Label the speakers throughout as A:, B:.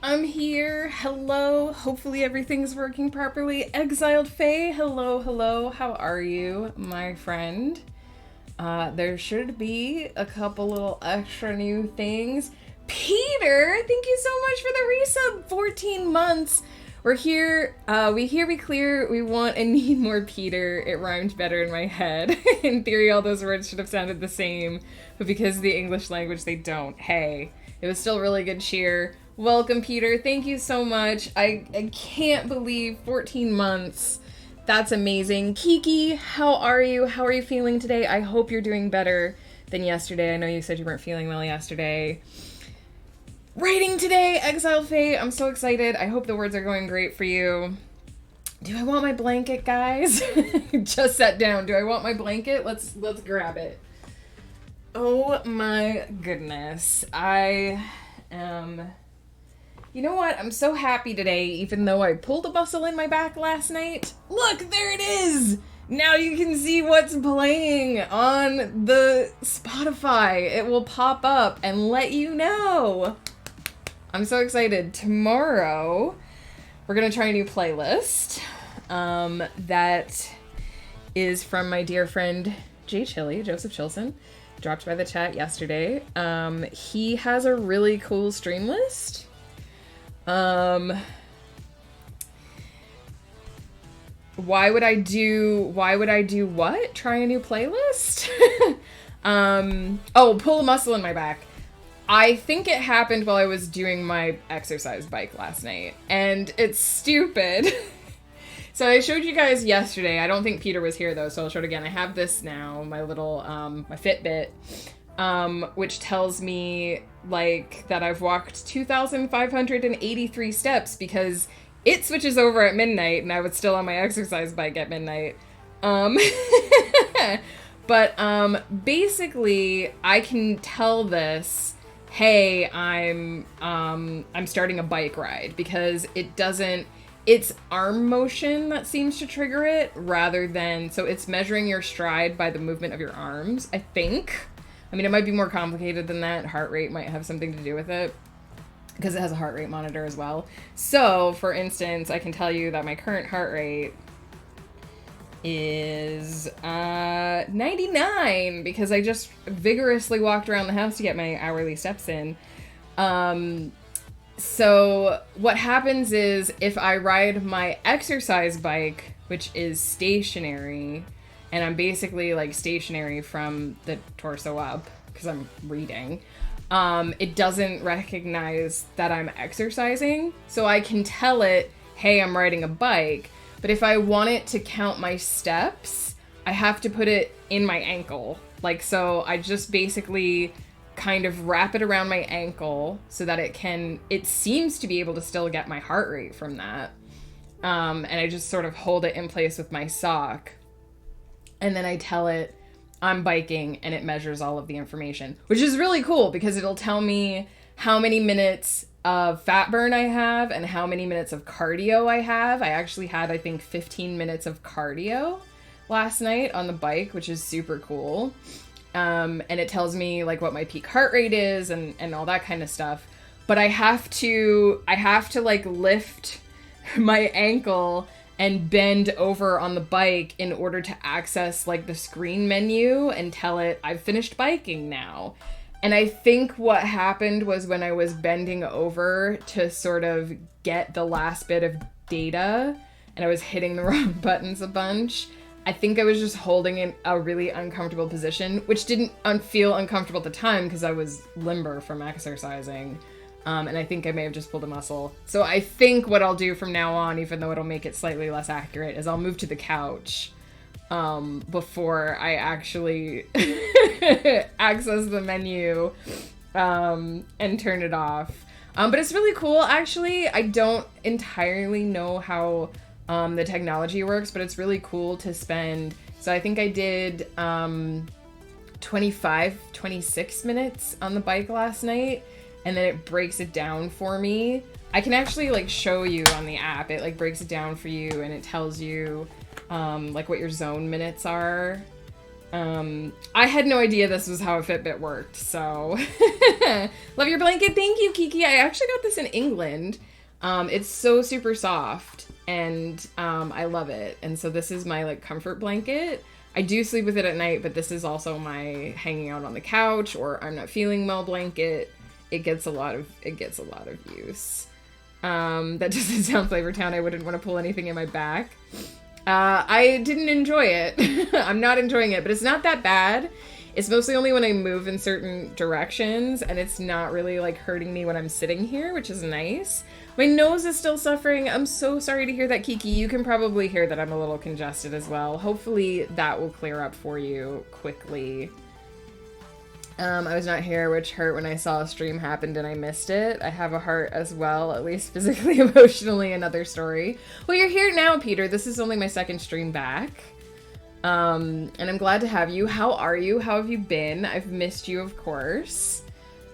A: I'm here. Hello. Hopefully everything's working properly. Exiled Faye. Hello, hello. How are you, my friend? There should be a couple little extra new things. Peter, thank you so much for the resub. 14 months. We're here. We hear, we clear. We want and need more Peter. It rhymed better in my head. In theory, all those words should have sounded the same, but because of the English language, they don't. Hey, it was still really good cheer. Welcome, Peter. Thank you so much. I can't believe 14 months. That's amazing. Kiki, how are you? How are you feeling today? I hope you're doing better than yesterday. I know you said you weren't feeling well yesterday. Writing today, Exile Faye. I'm so excited. I hope the words are going great for you. Do I want my blanket, guys? Just sat down. Do I want my blanket? Let's grab it. Oh my goodness. I am... You know what? I'm so happy today, even though I pulled a muscle in my back last night. Look, there it is! Now you can see what's playing on the Spotify. It will pop up and let you know. I'm so excited. Tomorrow, we're going to try a new playlist that is from my dear friend Jay Chili, Joseph Chilson. Dropped by the chat yesterday. He has a really cool stream list. Why would I do what? Try a new playlist? Pull a muscle in my back. I think it happened while I was doing my exercise bike last night, and it's stupid. So I showed you guys yesterday. I don't think Peter was here though, so I'll show it again. I have this now, my little, my Fitbit, which tells me like that I've walked 2,583 steps because it switches over at midnight and I was still on my exercise bike at midnight. But basically I can tell this, hey, I'm starting a bike ride, because it's arm motion that seems to trigger it rather than, so it's measuring your stride by the movement of your arms, I think. I mean, it might be more complicated than that. Heart rate might have something to do with it, because it has a heart rate monitor as well. So, for instance, I can tell you that my current heart rate is 99, because I just vigorously walked around the house to get my hourly steps in. So what happens is if I ride my exercise bike, which is stationary, and I'm basically like stationary from the torso up because I'm reading, it doesn't recognize that I'm exercising. So I can tell it, hey, I'm riding a bike. But if I want it to count my steps, I have to put it in my ankle. Like, so I just basically kind of wrap it around my ankle so that it seems to be able to still get my heart rate from that. And I just sort of hold it in place with my sock. And then I tell it I'm biking, and it measures all of the information, which is really cool because it'll tell me how many minutes of fat burn I have and how many minutes of cardio I have. I actually had, I think, 15 minutes of cardio last night on the bike, which is super cool. And it tells me like what my peak heart rate is and all that kind of stuff. But I have to like lift my ankle and bend over on the bike in order to access like the screen menu and tell it I've finished biking now. And I think what happened was when I was bending over to sort of get the last bit of data and I was hitting the wrong buttons a bunch, I think I was just holding in a really uncomfortable position, which didn't feel uncomfortable at the time because I was limber from exercising. And I think I may have just pulled a muscle. So I think what I'll do from now on, even though it'll make it slightly less accurate, is I'll move to the couch before I actually access the menu and turn it off. But it's really cool, actually. I don't entirely know how the technology works, but it's really cool to spend. So I think I did 26 minutes on the bike last night, and then it breaks it down for me. I can actually like show you on the app. It like breaks it down for you and it tells you like what your zone minutes are. I had no idea this was how a Fitbit worked, so love your blanket. Thank you, Kiki. I actually got this in England. It's so super soft, and I love it. And so this is my like comfort blanket. I do sleep with it at night, but this is also my hanging out on the couch or I'm not feeling well blanket. It gets a lot of use. That doesn't sound Flavortown. I wouldn't want to pull anything in my back. I didn't enjoy it. I'm not enjoying it, but it's not that bad. It's mostly only when I move in certain directions, and it's not really like hurting me when I'm sitting here, which is nice. My nose is still suffering. I'm so sorry to hear that, Kiki. You can probably hear that I'm a little congested as well. Hopefully that will clear up for you quickly. I was not here, which hurt when I saw a stream happened and I missed it. I have a heart as well, at least physically, emotionally, another story. Well, you're here now, Peter. This is only my second stream back. And I'm glad to have you. How are you? How have you been? I've missed you, of course.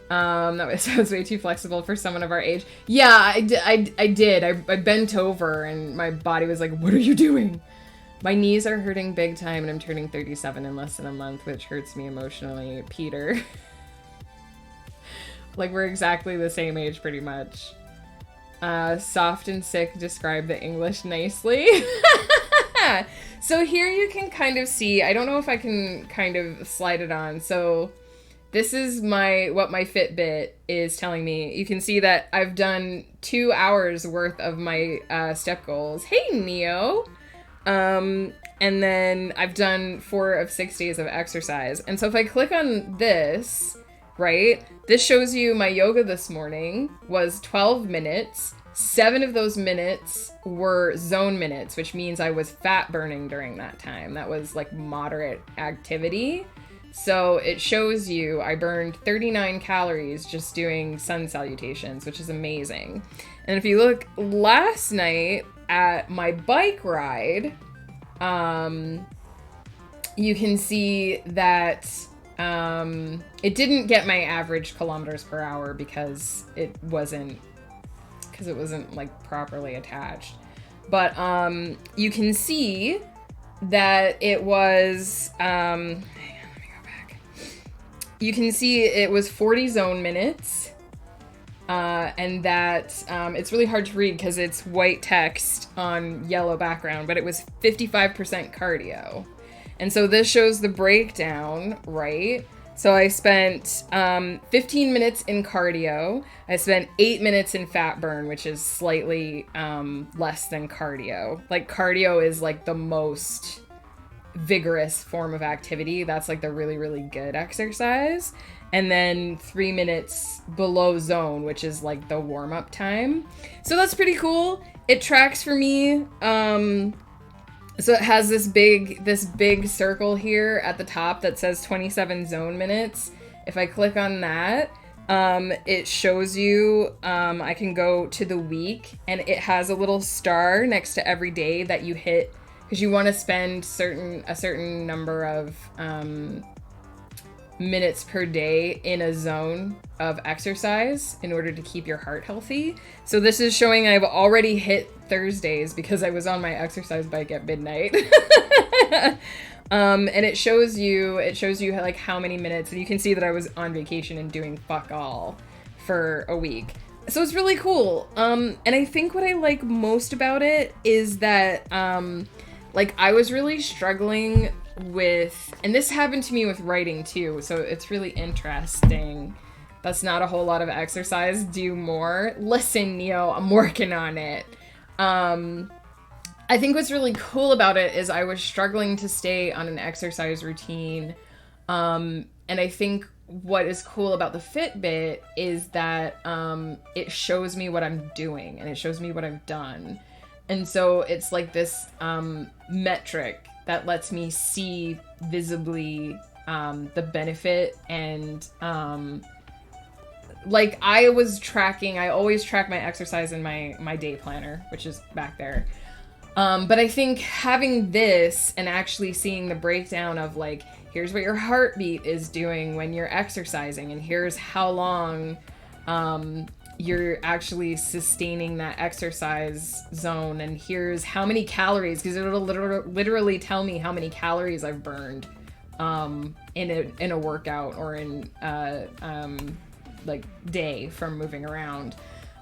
A: That sounds way too flexible for someone of our age. Yeah, I did. I bent over and my body was like, what are you doing? My knees are hurting big time and I'm turning 37 in less than a month, which hurts me emotionally. Peter. Like, we're exactly the same age, pretty much. Soft and sick describe the English nicely. So here you can kind of see, I don't know if I can kind of slide it on. So this is what my Fitbit is telling me. You can see that I've done 2 hours worth of my step goals. Hey, Neo. And then I've done 4 of 6 days of exercise. And so if I click on this, right, this shows you my yoga this morning was 12 minutes. 7 of those minutes were zone minutes, which means I was fat burning during that time. That was like moderate activity. So it shows you I burned 39 calories just doing sun salutations, which is amazing. And if you look last night at my bike ride, you can see that it didn't get my average kilometers per hour because it wasn't like properly attached. But you can see that it was hang on, let me go back. You can see it was 40 zone minutes. And that it's really hard to read because it's white text on yellow background, but it was 55% cardio. And so this shows the breakdown, right? So I spent 15 minutes in cardio. I spent 8 minutes in fat burn, which is slightly less than cardio. Like, cardio is like the most vigorous form of activity. That's like the really, really good exercise. And then 3 minutes below zone, which is like the warm-up time. So that's pretty cool. It tracks for me. So it has this big circle here at the top that says 27 zone minutes. If I click on that, it shows you, I can go to the week, and it has a little star next to every day that you hit because you want to spend a certain number of minutes per day in a zone of exercise in order to keep your heart healthy. So this is showing I've already hit Thursdays because I was on my exercise bike at midnight. And it shows you like how many minutes, and you can see that I was on vacation and doing fuck all for a week. So it's really cool. And I think what I like most about it is that like I was really struggling with, and this happened to me with writing too, so it's really interesting. That's not a whole lot of exercise. Do more. Listen, Neo, I'm working on it. I think what's really cool about it is I was struggling to stay on an exercise routine. And I think what is cool about the Fitbit is that it shows me what I'm doing and it shows me what I've done. And so it's like this metric that lets me see visibly the benefit. And like I always track my exercise in my day planner, which is back there. But I think having this and actually seeing the breakdown of like, here's what your heartbeat is doing when you're exercising, and here's how long you're actually sustaining that exercise zone, and here's how many calories, because it'll literally tell me how many calories I've burned in a workout or in like day from moving around.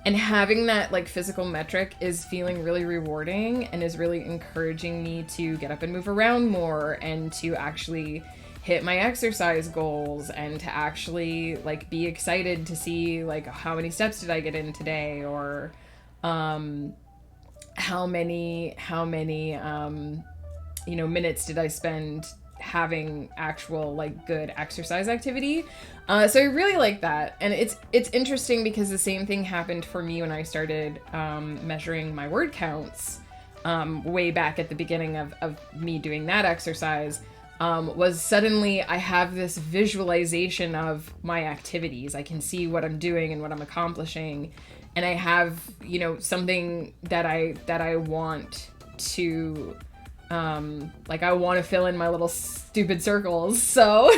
A: And having that like physical metric is feeling really rewarding and is really encouraging me to get up and move around more and to actually hit my exercise goals and to actually like be excited to see like how many steps did I get in today, or how many minutes did I spend having actual like good exercise activity. So I really like that. And it's interesting because the same thing happened for me when I started measuring my word counts way back at the beginning of me doing that exercise. Was suddenly I have this visualization of my activities. I can see what I'm doing and what I'm accomplishing, and I have, something that I want to like I want to fill in my little stupid circles. So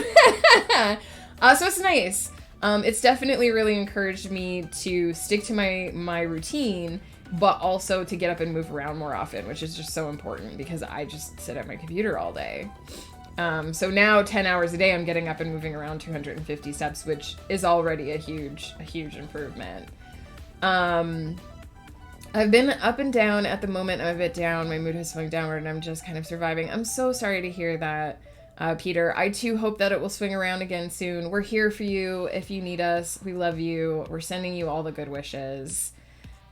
A: so it's nice. It's definitely really encouraged me to stick to my routine, but also to get up and move around more often, which is just so important because I just sit at my computer all day. So now 10 hours a day, I'm getting up and moving around 250 steps, which is already a huge improvement. I've been up and down at the moment. I'm a bit down. My mood has swung downward and I'm just kind of surviving. I'm so sorry to hear that, Peter. I too hope that it will swing around again soon. We're here for you if you need us. We love you. We're sending you all the good wishes.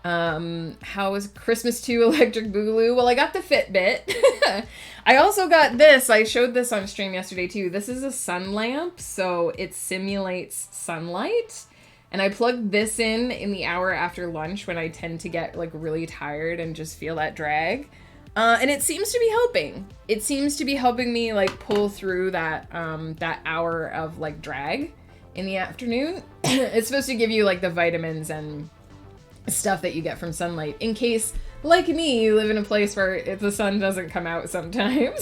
A: How was Christmas 2 Electric Boogaloo? Well, I got the Fitbit. I also got this. I showed this on stream yesterday too. This is a sun lamp, so it simulates sunlight. And I plugged this in the hour after lunch when I tend to get like really tired and just feel that drag. And it seems to be helping. It seems to be helping me like pull through that hour of like drag in the afternoon. It's supposed to give you like the vitamins and stuff that you get from sunlight in case, like me, you live in a place where the sun doesn't come out sometimes.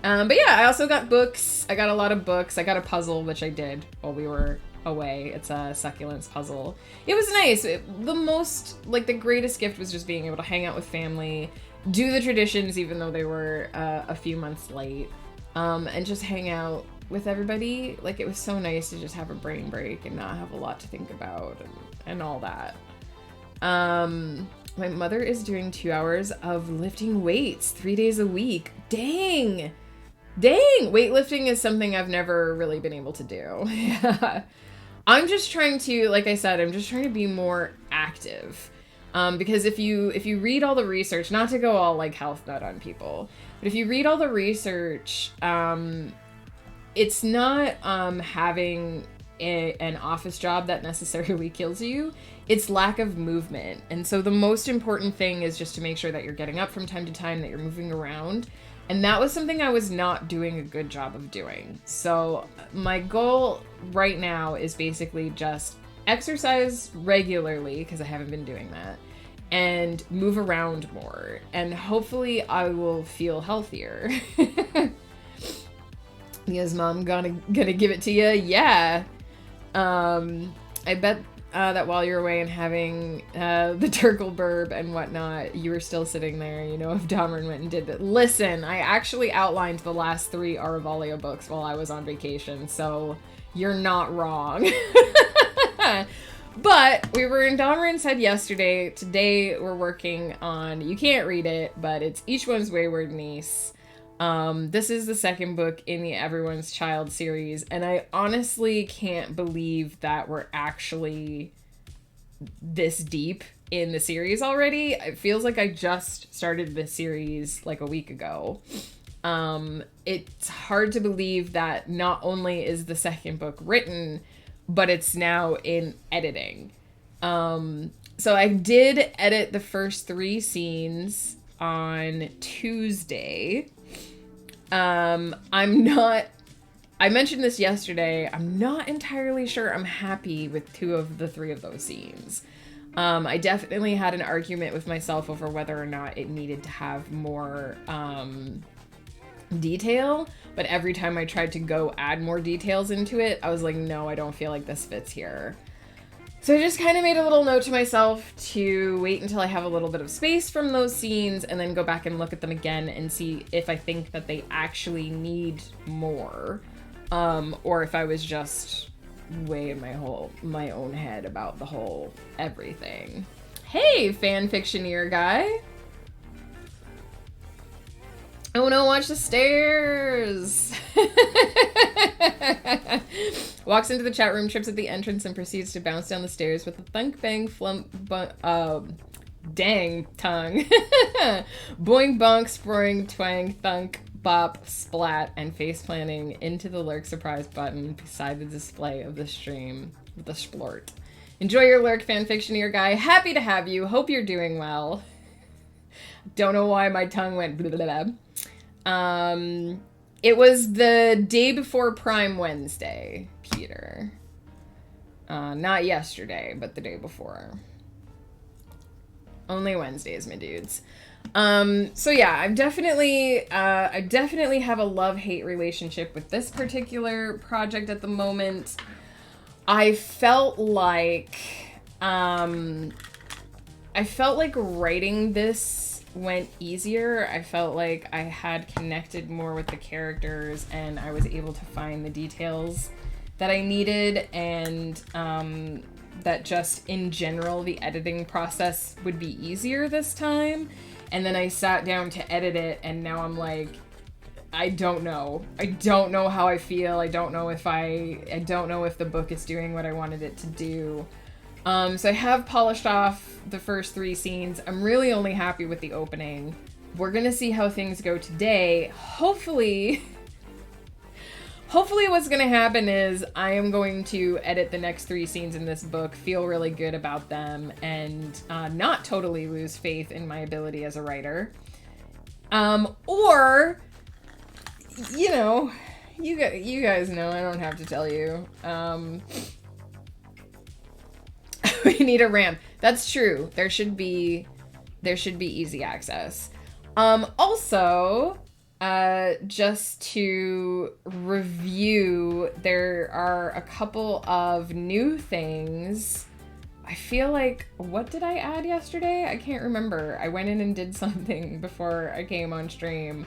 A: But yeah, I also got books. I got a lot of books. I got a puzzle, which I did while we were away. It's a succulents puzzle. It was nice. The greatest gift was just being able to hang out with family, do the traditions even though they were a few months late, and just hang out with everybody. Like, it was so nice to just have a brain break and not have a lot to think about and all that. My mother is doing 2 hours of lifting weights 3 days a week. Dang! Weightlifting is something I've never really been able to do. Yeah. I'm just trying to, like I said, I'm just trying to be more active. Because if you read all the research, not to go all like health nut on people, but if you read all the research, it's not having an office job that necessarily kills you. It's lack of movement. And so the most important thing is just to make sure that you're getting up from time to time, that you're moving around. And that was something I was not doing a good job of doing. So my goal right now is basically just exercise regularly, because I haven't been doing that, and move around more. And hopefully I will feel healthier. Is Mom gonna give it to you? Yeah. I bet that while you're away and having the Turkle burb and whatnot, you were still sitting there, if Dameron went and did that. Listen, I actually outlined the last 3 Aravalio books while I was on vacation, so you're not wrong. But we were in Dameron's head yesterday. Today we're working on, you can't read it, but it's Each One's Wayward Niece. This is the second book in the Everyone's Child series, and I honestly can't believe that we're actually this deep in the series already. It feels like I just started this series like a week ago. It's hard to believe that not only is the second book written, but it's now in editing. So I did edit the first 3 scenes on Tuesday. I mentioned this yesterday. I'm not entirely sure I'm happy with 2 of the 3 of those scenes. I definitely had an argument with myself over whether or not it needed to have more, detail, but every time I tried to go add more details into it, I was like, no, I don't feel like this fits here. So I just kind of made a little note to myself to wait until I have a little bit of space from those scenes and then go back and look at them again and see if I think that they actually need more, or if I was just way in my own head about the whole everything. Hey, fanfictioneer guy. Oh no, watch the stairs. Walks into the chat room, trips at the entrance, and proceeds to bounce down the stairs with a thunk bang flump dang tongue. Boing bonk, sproing, twang, thunk, bop, splat, and face planting into the lurk surprise button beside the display of the stream with a splort. Enjoy your lurk, fanfictioneer guy. Happy to have you. Hope you're doing well. Don't know why my tongue went blah, blah, blah. It was the day before Prime Wednesday, Peter. Not yesterday, but the day before. Only Wednesdays, my dudes. So yeah, I definitely have a love-hate relationship with this particular project at the moment. I felt like writing this went easier. I felt like I had connected more with the characters and I was able to find the details that I needed, and that just in general the editing process would be easier this time. And then I sat down to edit it and now I'm like, I don't know how I feel. I don't know if the book is doing what I wanted it to do. So I have polished off the first 3 scenes. I'm really only happy with the opening. We're gonna see how things go today. Hopefully what's gonna happen is I am going to edit the next 3 scenes in this book, feel really good about them, and not totally lose faith in my ability as a writer. Or, you know, you guys know, I don't have to tell you. We need a ramp. That's true. There should be easy access. Also, just to review, there are a couple of new things. I feel like, what did I add yesterday? I can't remember. I went in and did something before I came on stream.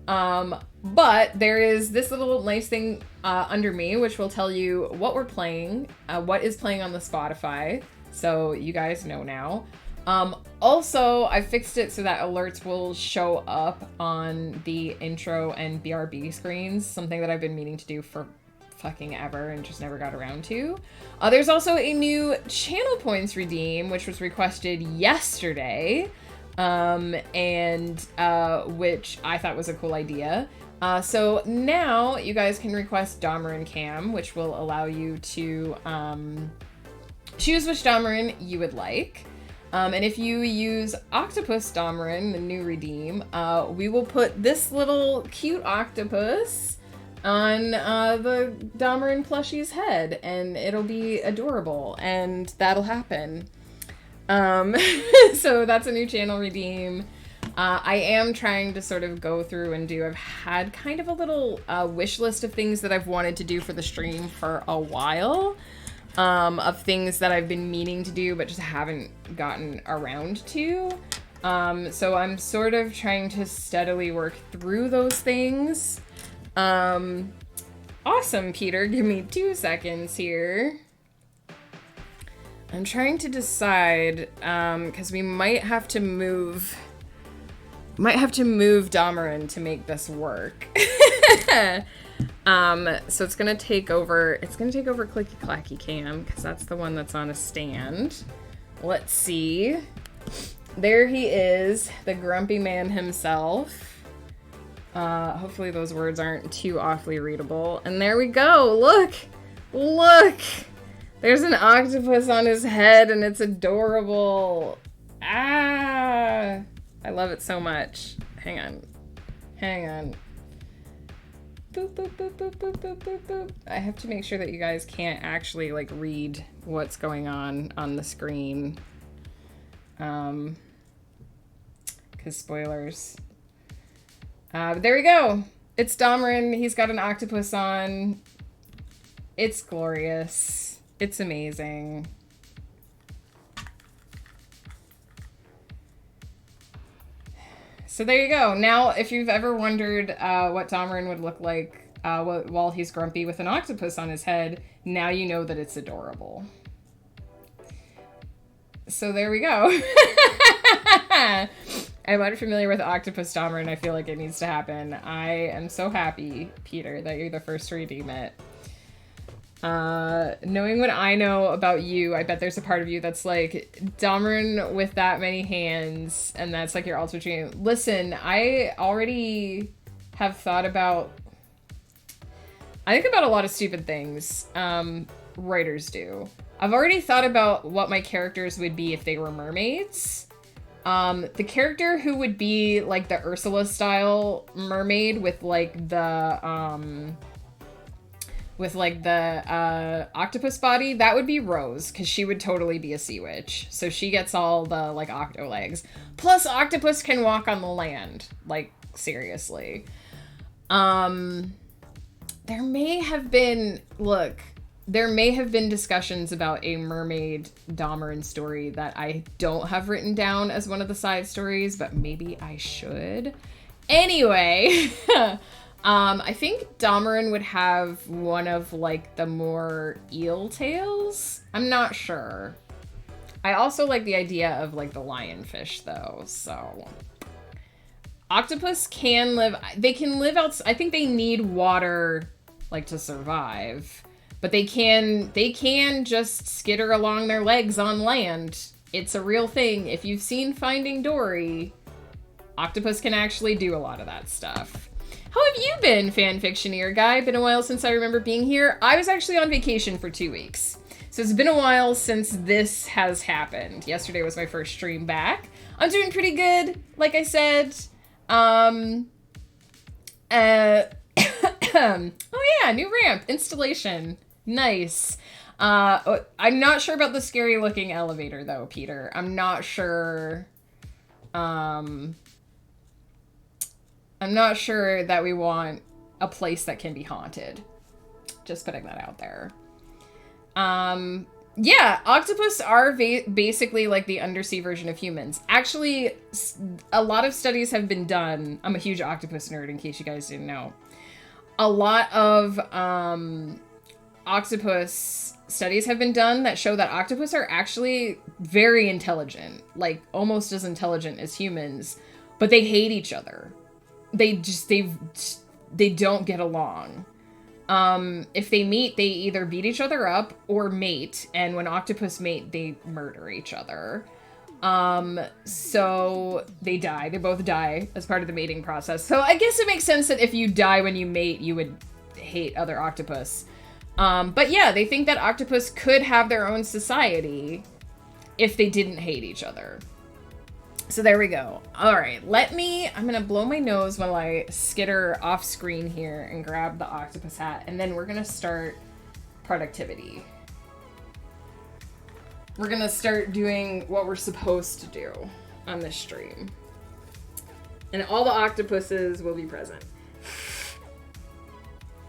A: But there is this little nice thing under me, which will tell you what we're playing, what is playing on the Spotify, so you guys know now. Also, I fixed it so that alerts will show up on the intro and BRB screens, something that I've been meaning to do for fucking ever and just never got around to. There's also a new channel points redeem, which was requested yesterday. Which I thought was a cool idea. So now you guys can request Damarin Cam, which will allow you to choose which Damarin you would like. And if you use Octopus Damarin, the new redeem, we will put this little cute octopus on the Damarin plushie's head, and it'll be adorable, and that'll happen. So that's a new channel redeem. I am trying to sort of go through and I've had kind of a little wish list of things that I've wanted to do for the stream for a while, of things that I've been meaning to do but just haven't gotten around to. So I'm sort of trying to steadily work through those things. Awesome, Peter. Give me 2 seconds here. I'm trying to decide, because we might have to move Damarin to make this work. So it's gonna take over Clicky Clacky Cam, because that's the one that's on a stand. Let's see. There he is, the grumpy man himself. Hopefully those words aren't too awfully readable. And there we go. Look! There's an octopus on his head and it's adorable. Ah! I love it so much. Hang on. Boop, boop, boop, boop, boop, boop, boop, boop. I have to make sure that you guys can't actually, like, read what's going on the screen. Because spoilers. But there we go. It's Damarin. He's got an octopus on. It's glorious. It's amazing. So there you go. Now, if you've ever wondered what Domarin would look like while he's grumpy with an octopus on his head, now you know that it's adorable. So there we go. I'm unfamiliar with Octopus Domarin. I feel like it needs to happen. I am so happy, Peter, that you're the first to redeem it. Knowing what I know about you, I bet there's a part of you that's like, Domarin with that many hands, and that's like your ultimate dream. Listen, I already have thought about... I think about a lot of stupid things. Writers do. I've already thought about what my characters would be if they were mermaids. The character who would be like the Ursula style mermaid with like the octopus body, that would be Rose, because she would totally be a sea witch. So she gets all the like octo legs. Plus octopus can walk on the land. Like, seriously. There may have been discussions about a mermaid Domarin story that I don't have written down as one of the side stories, but maybe I should. Anyway, I think Domarin would have one of like the more eel tails. I'm not sure. I also like the idea of like the lionfish though, so... Octopus can live... They can live out... I think they need water like to survive. But they can just skitter along their legs on land. It's a real thing. If you've seen Finding Dory, octopus can actually do a lot of that stuff. How have you been, fanfictioneer guy? Been a while since I remember being here. I was actually on vacation for 2 weeks. So it's been a while since this has happened. Yesterday was my first stream back. I'm doing pretty good, like I said. Oh yeah, new ramp, installation. Nice. I'm not sure about the scary looking elevator though, Peter. I'm not sure. I'm not sure that we want a place that can be haunted. Just putting that out there. Yeah, octopus are basically like the undersea version of humans. Actually, a lot of studies have been done. I'm a huge octopus nerd, in case you guys didn't know. A lot of octopus studies have been done that show that octopus are actually very intelligent, like almost as intelligent as humans, but they hate each other. They don't get along. If they meet, they either beat each other up or mate, and when octopus mate, they murder each other. So they die. They both die as part of the mating process. So I guess it makes sense that if you die when you mate, you would hate other octopus. But yeah, they think that octopus could have their own society if they didn't hate each other. So there we go. All right, I'm gonna blow my nose while I skitter off screen here and grab the octopus hat, and then we're gonna start productivity. We're gonna start doing what we're supposed to do on this stream. And all the octopuses will be present.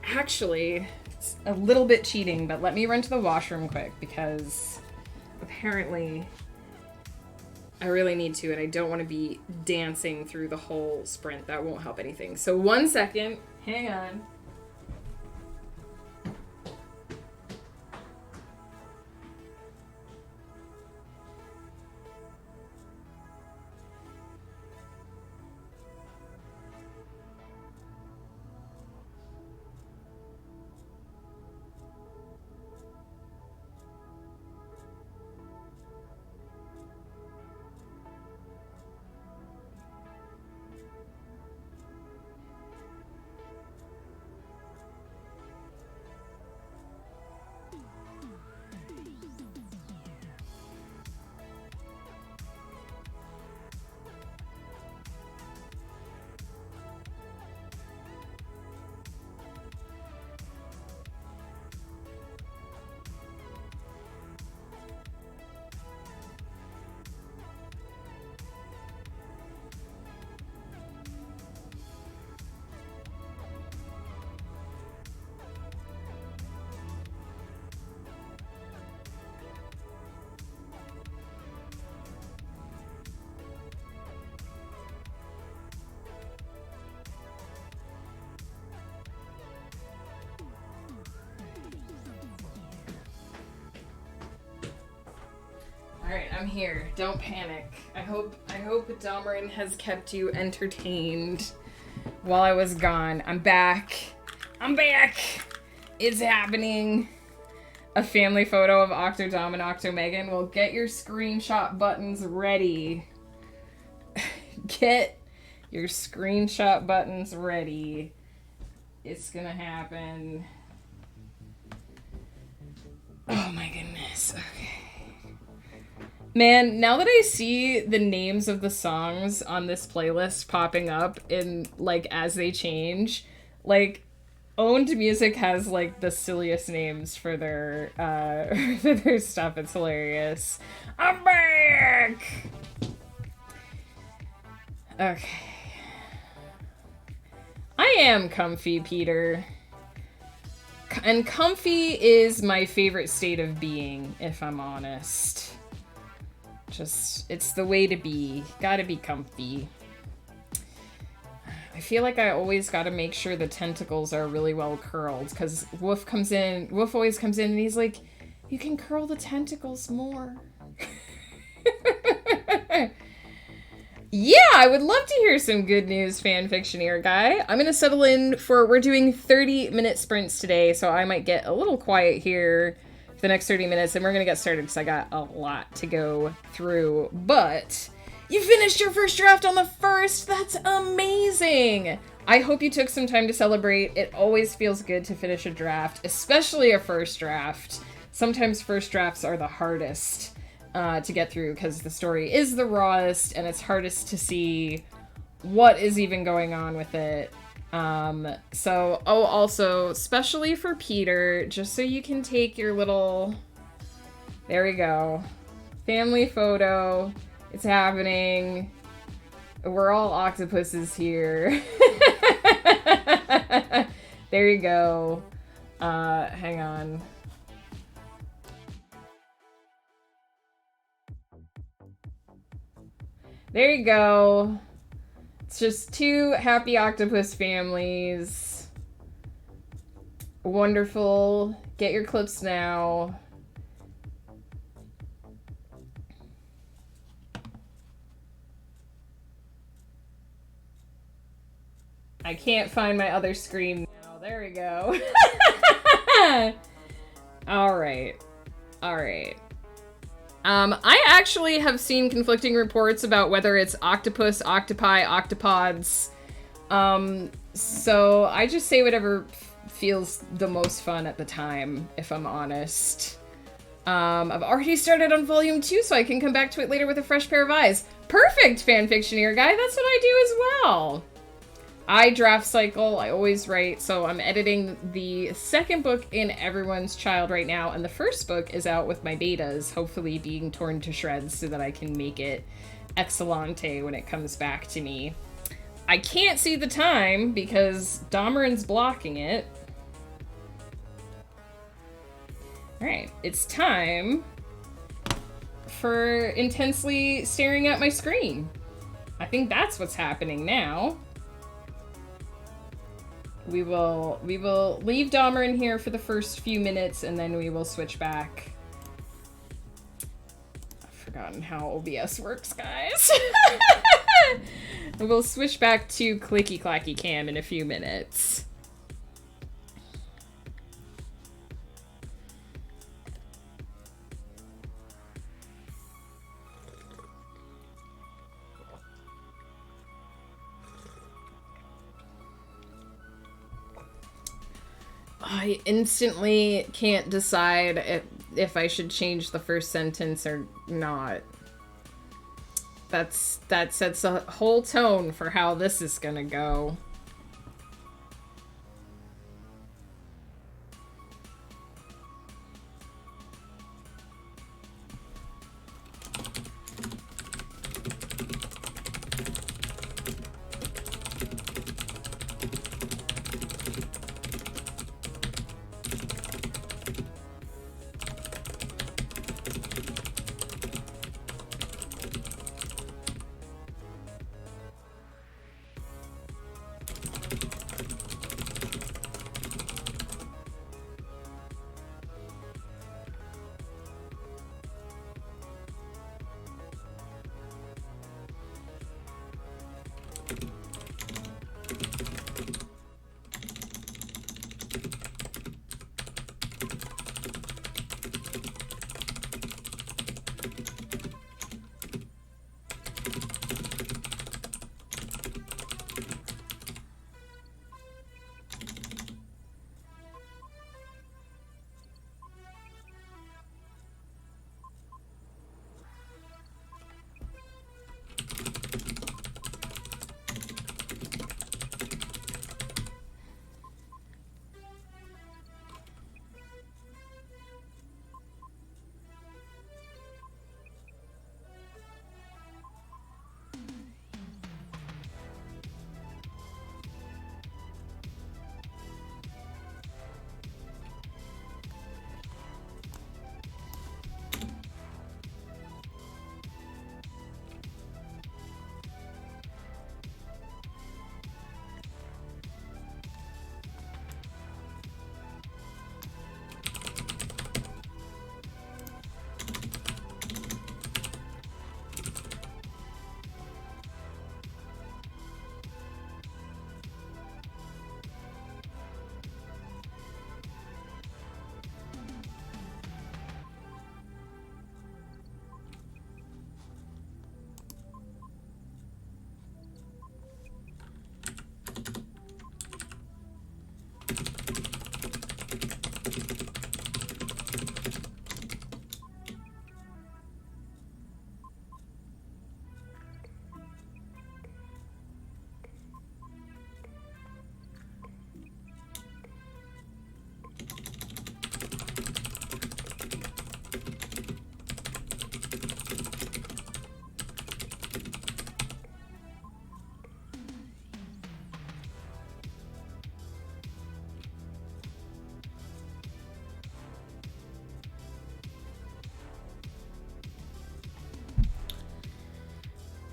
A: Actually, it's a little bit cheating, but let me run to the washroom quick because apparently I really need to, and I don't want to be dancing through the whole sprint. That won't help anything. So 1 second. Hang on. I'm here. Don't panic. I hope Damarin has kept you entertained while I was gone. I'm back. It's happening. A family photo of Octodom and Octomegan. Well, get your screenshot buttons ready. Get your screenshot buttons ready. It's gonna happen. Oh my goodness. Okay. Man, now that I see the names of the songs on this playlist popping up in, like, as they change, like, Owned Music has, like, the silliest names for their, for their stuff. It's hilarious. I'm back! Okay. I am comfy, Peter. And comfy is my favorite state of being, if I'm honest. Just, it's the way to be. Gotta be comfy. I feel like I always gotta make sure the tentacles are really well curled, because Woof always comes in and he's like, you can curl the tentacles more. Yeah, I would love to hear some good news, fanfictioneer guy. I'm gonna settle in for, we're doing 30-minute sprints today, so I might get a little quiet here for the next 30 minutes, and we're gonna get started because I got a lot to go through. But you finished your first draft on the 1st! That's amazing! I hope you took some time to celebrate. It always feels good to finish a draft, especially a first draft. Sometimes first drafts are the hardest to get through because the story is the rawest and it's hardest to see what is even going on with it. Also, especially for Peter, just so you can take your little, there we go, family photo. It's happening. We're all octopuses here. There you go. Hang on. There you go. It's just 2 happy octopus families. Wonderful. Get your clips now. I can't find my other screen now. There we go. Alright. I actually have seen conflicting reports about whether it's octopus, octopi, octopods. So I just say whatever feels the most fun at the time, if I'm honest. I've already started on volume 2, so I can come back to it later with a fresh pair of eyes. Perfect, fanfictioneer guy. That's what I do as well. I draft cycle, I always write, so I'm editing the 2nd book in Everyone's Child right now, and the 1st book is out with my betas, hopefully being torn to shreds so that I can make it excellente when it comes back to me. I can't see the time because Damarin's blocking it. Alright, it's time for intensely staring at my screen. I think that's what's happening now. We will leave Damarin here for the first few minutes, and then we will switch back. I've forgotten how OBS works, guys. We'll switch back to Clicky Clacky Cam in a few minutes. I instantly can't decide if I should change the first sentence or not. That sets a whole tone for how this is gonna go.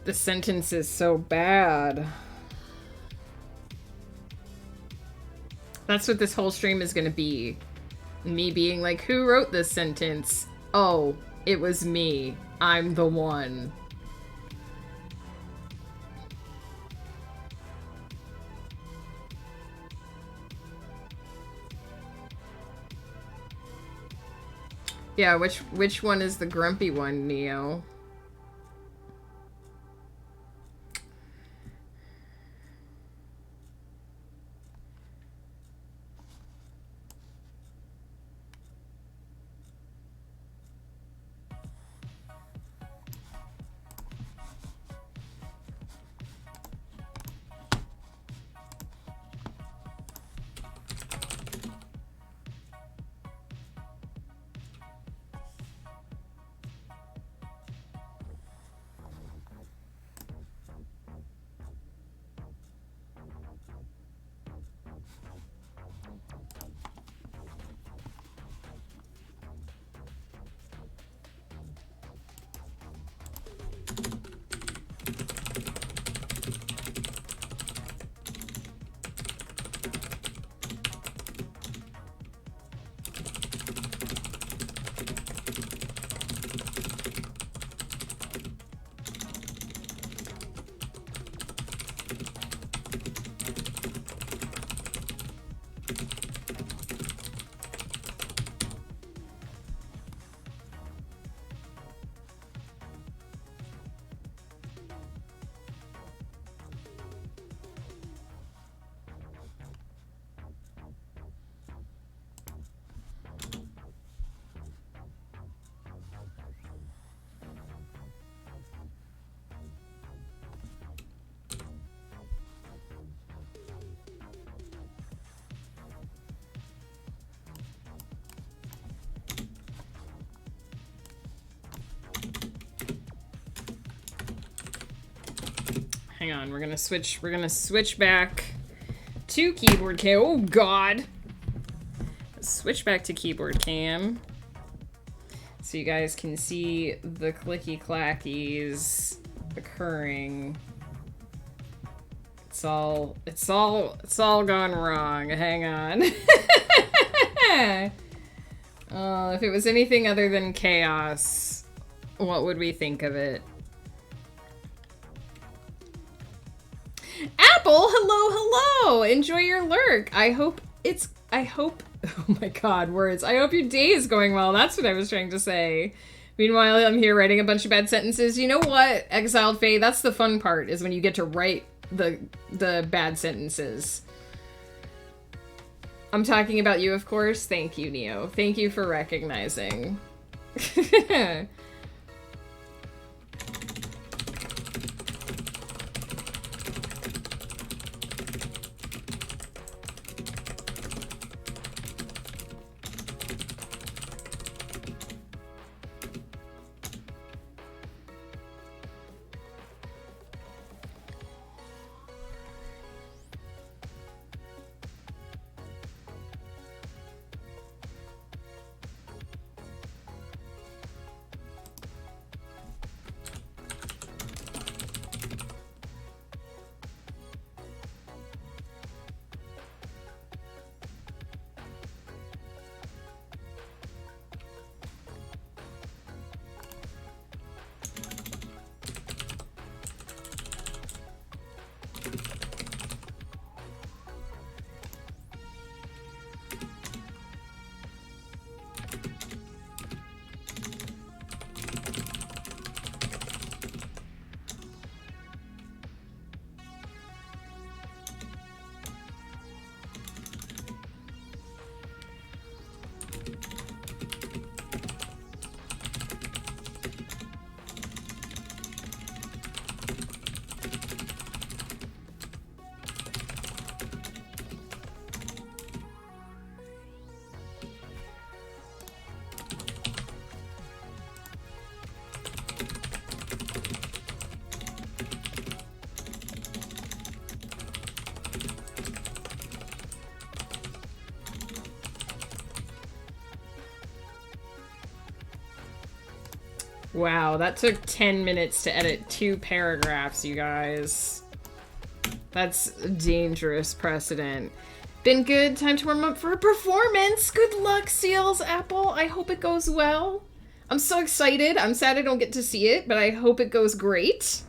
A: The sentence is so bad. That's what this whole stream is gonna be. Me being like, who wrote this sentence? Oh, it was me. I'm the one. Yeah, which one is the grumpy one, Neo? Hang on, we're gonna switch back to keyboard cam. Oh god. Switch back to keyboard cam. So you guys can see the clicky clackies occurring. It's all gone wrong. Hang on. If it was anything other than chaos, what would we think of it? Apple, hello. Enjoy your lurk. I hope, oh my god, words. I hope your day is going well. That's what I was trying to say. Meanwhile, I'm here writing a bunch of bad sentences. You know what, Exiled Faye? That's the fun part, is when you get to write the bad sentences. I'm talking about you, of course. Thank you, Neo. Thank you for recognizing. Wow, that took 10 minutes to edit 2 paragraphs, you guys. That's a dangerous precedent. Been good. Time to warm up for a performance. Good luck, Seals Apple. I hope it goes well. I'm so excited. I'm sad I don't get to see it, but I hope it goes great.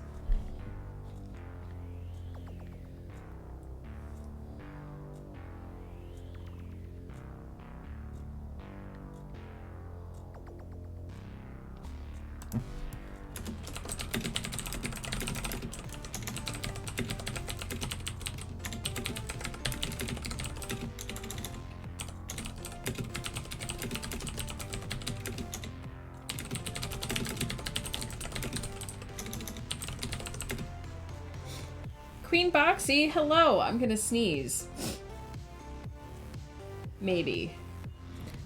A: Queen Boxy, hello. I'm gonna sneeze. Maybe.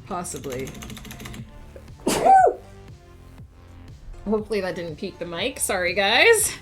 A: Possibly. Hopefully that didn't peak the mic. Sorry, guys.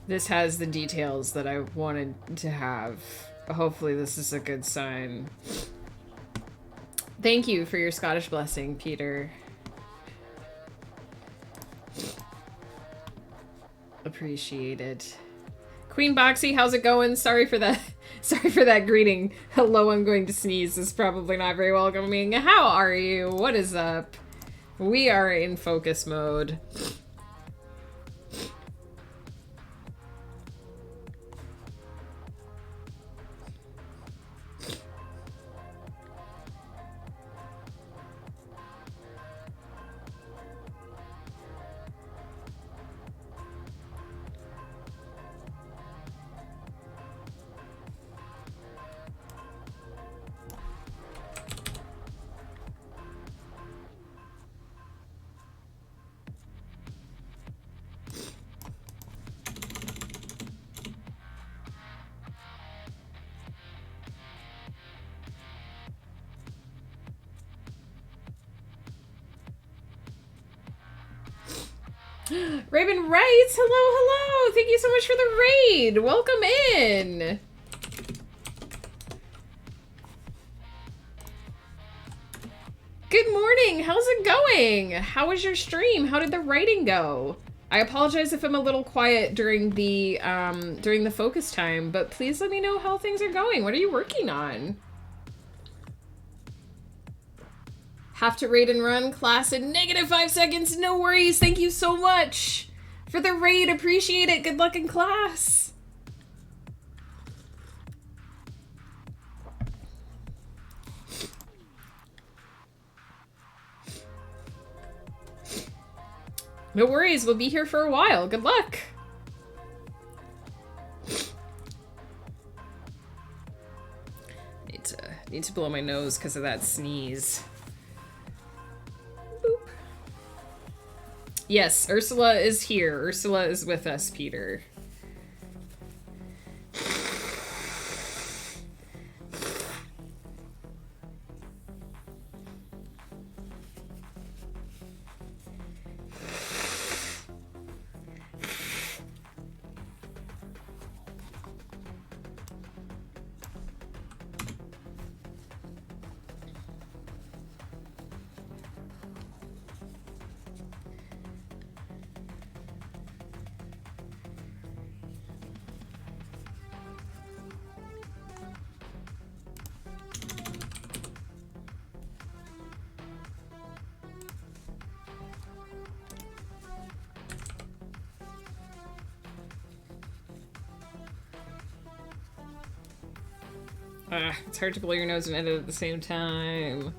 A: This has the details that I wanted to have. Hopefully this is a good sign. Thank you for your Scottish blessing, Peter. Appreciate it. Queen Boxy, how's it going? Sorry for that. Sorry for that greeting. Hello, I'm going to sneeze. Is probably not very welcoming. How are you? What is up? We are in focus mode. Raven writes, hello, hello. Thank you so much for the raid. Welcome in. Good morning. How's it going? How was your stream? How did the writing go? I apologize if I'm a little quiet during the focus time, but please let me know how things are going. What are you working on? Have to raid and run class in -5 seconds. No worries. Thank you so much for the raid. Appreciate it. Good luck in class. No worries, we'll be here for a while. Good luck. Need to blow my nose because of that sneeze. Boop. Yes, Ursula is here. Ursula is with us, Peter. It's hard to blow your nose and edit at the same time.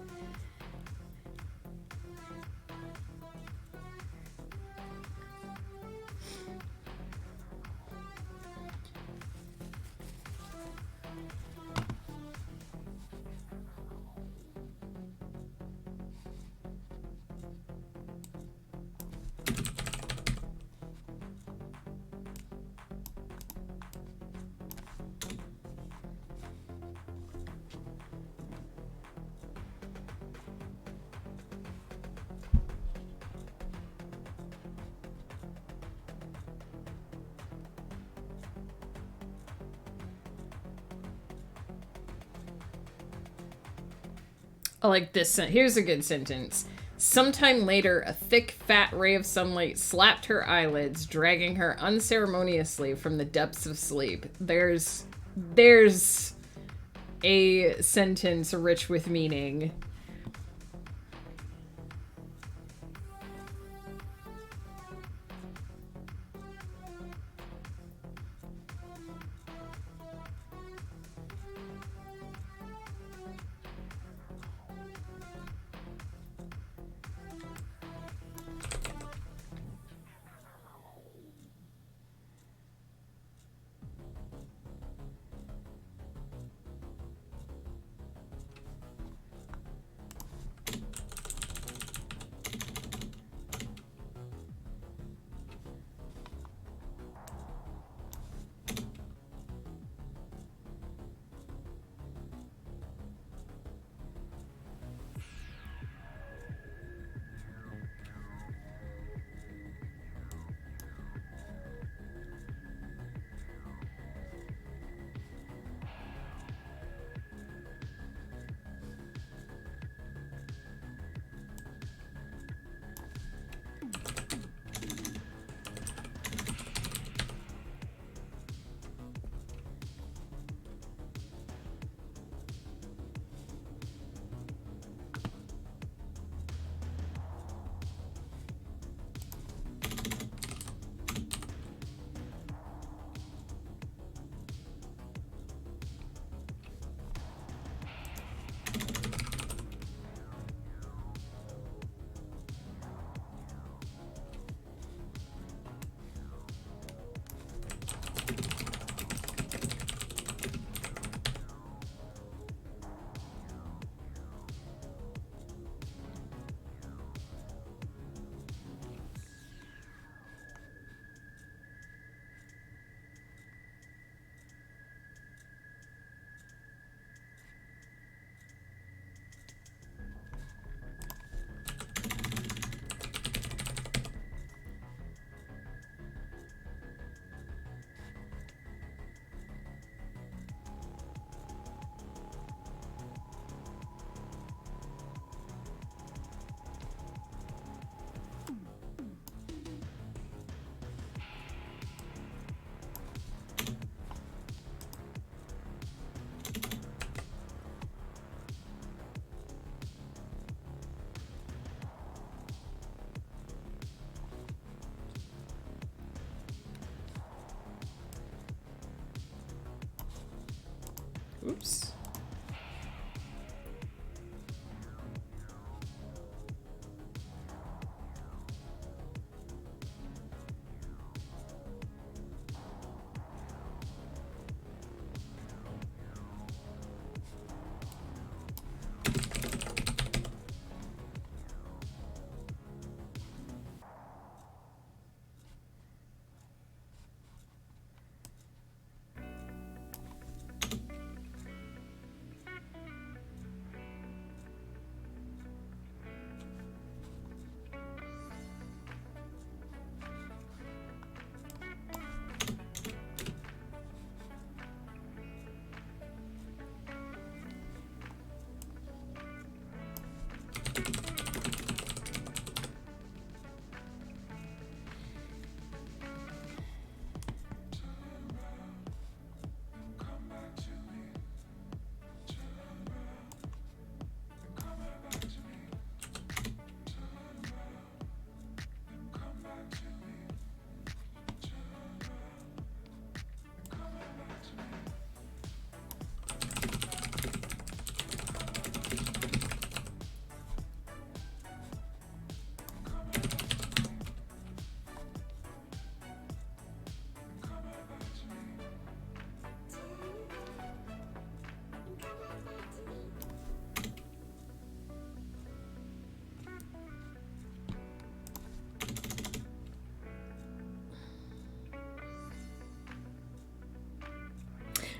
A: I like this. Here's a good sentence. Sometime later, a thick, fat ray of sunlight slapped her eyelids, dragging her unceremoniously from the depths of sleep. There's a sentence rich with meaning.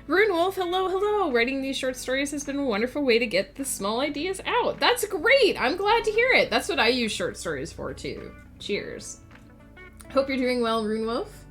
A: Rune Wolf, hello, hello. Writing these short stories has been a wonderful way to get the small ideas out. That's great. I'm glad to hear it. That's what I use short stories for, too. Cheers. Hope you're doing well, Rune Wolf.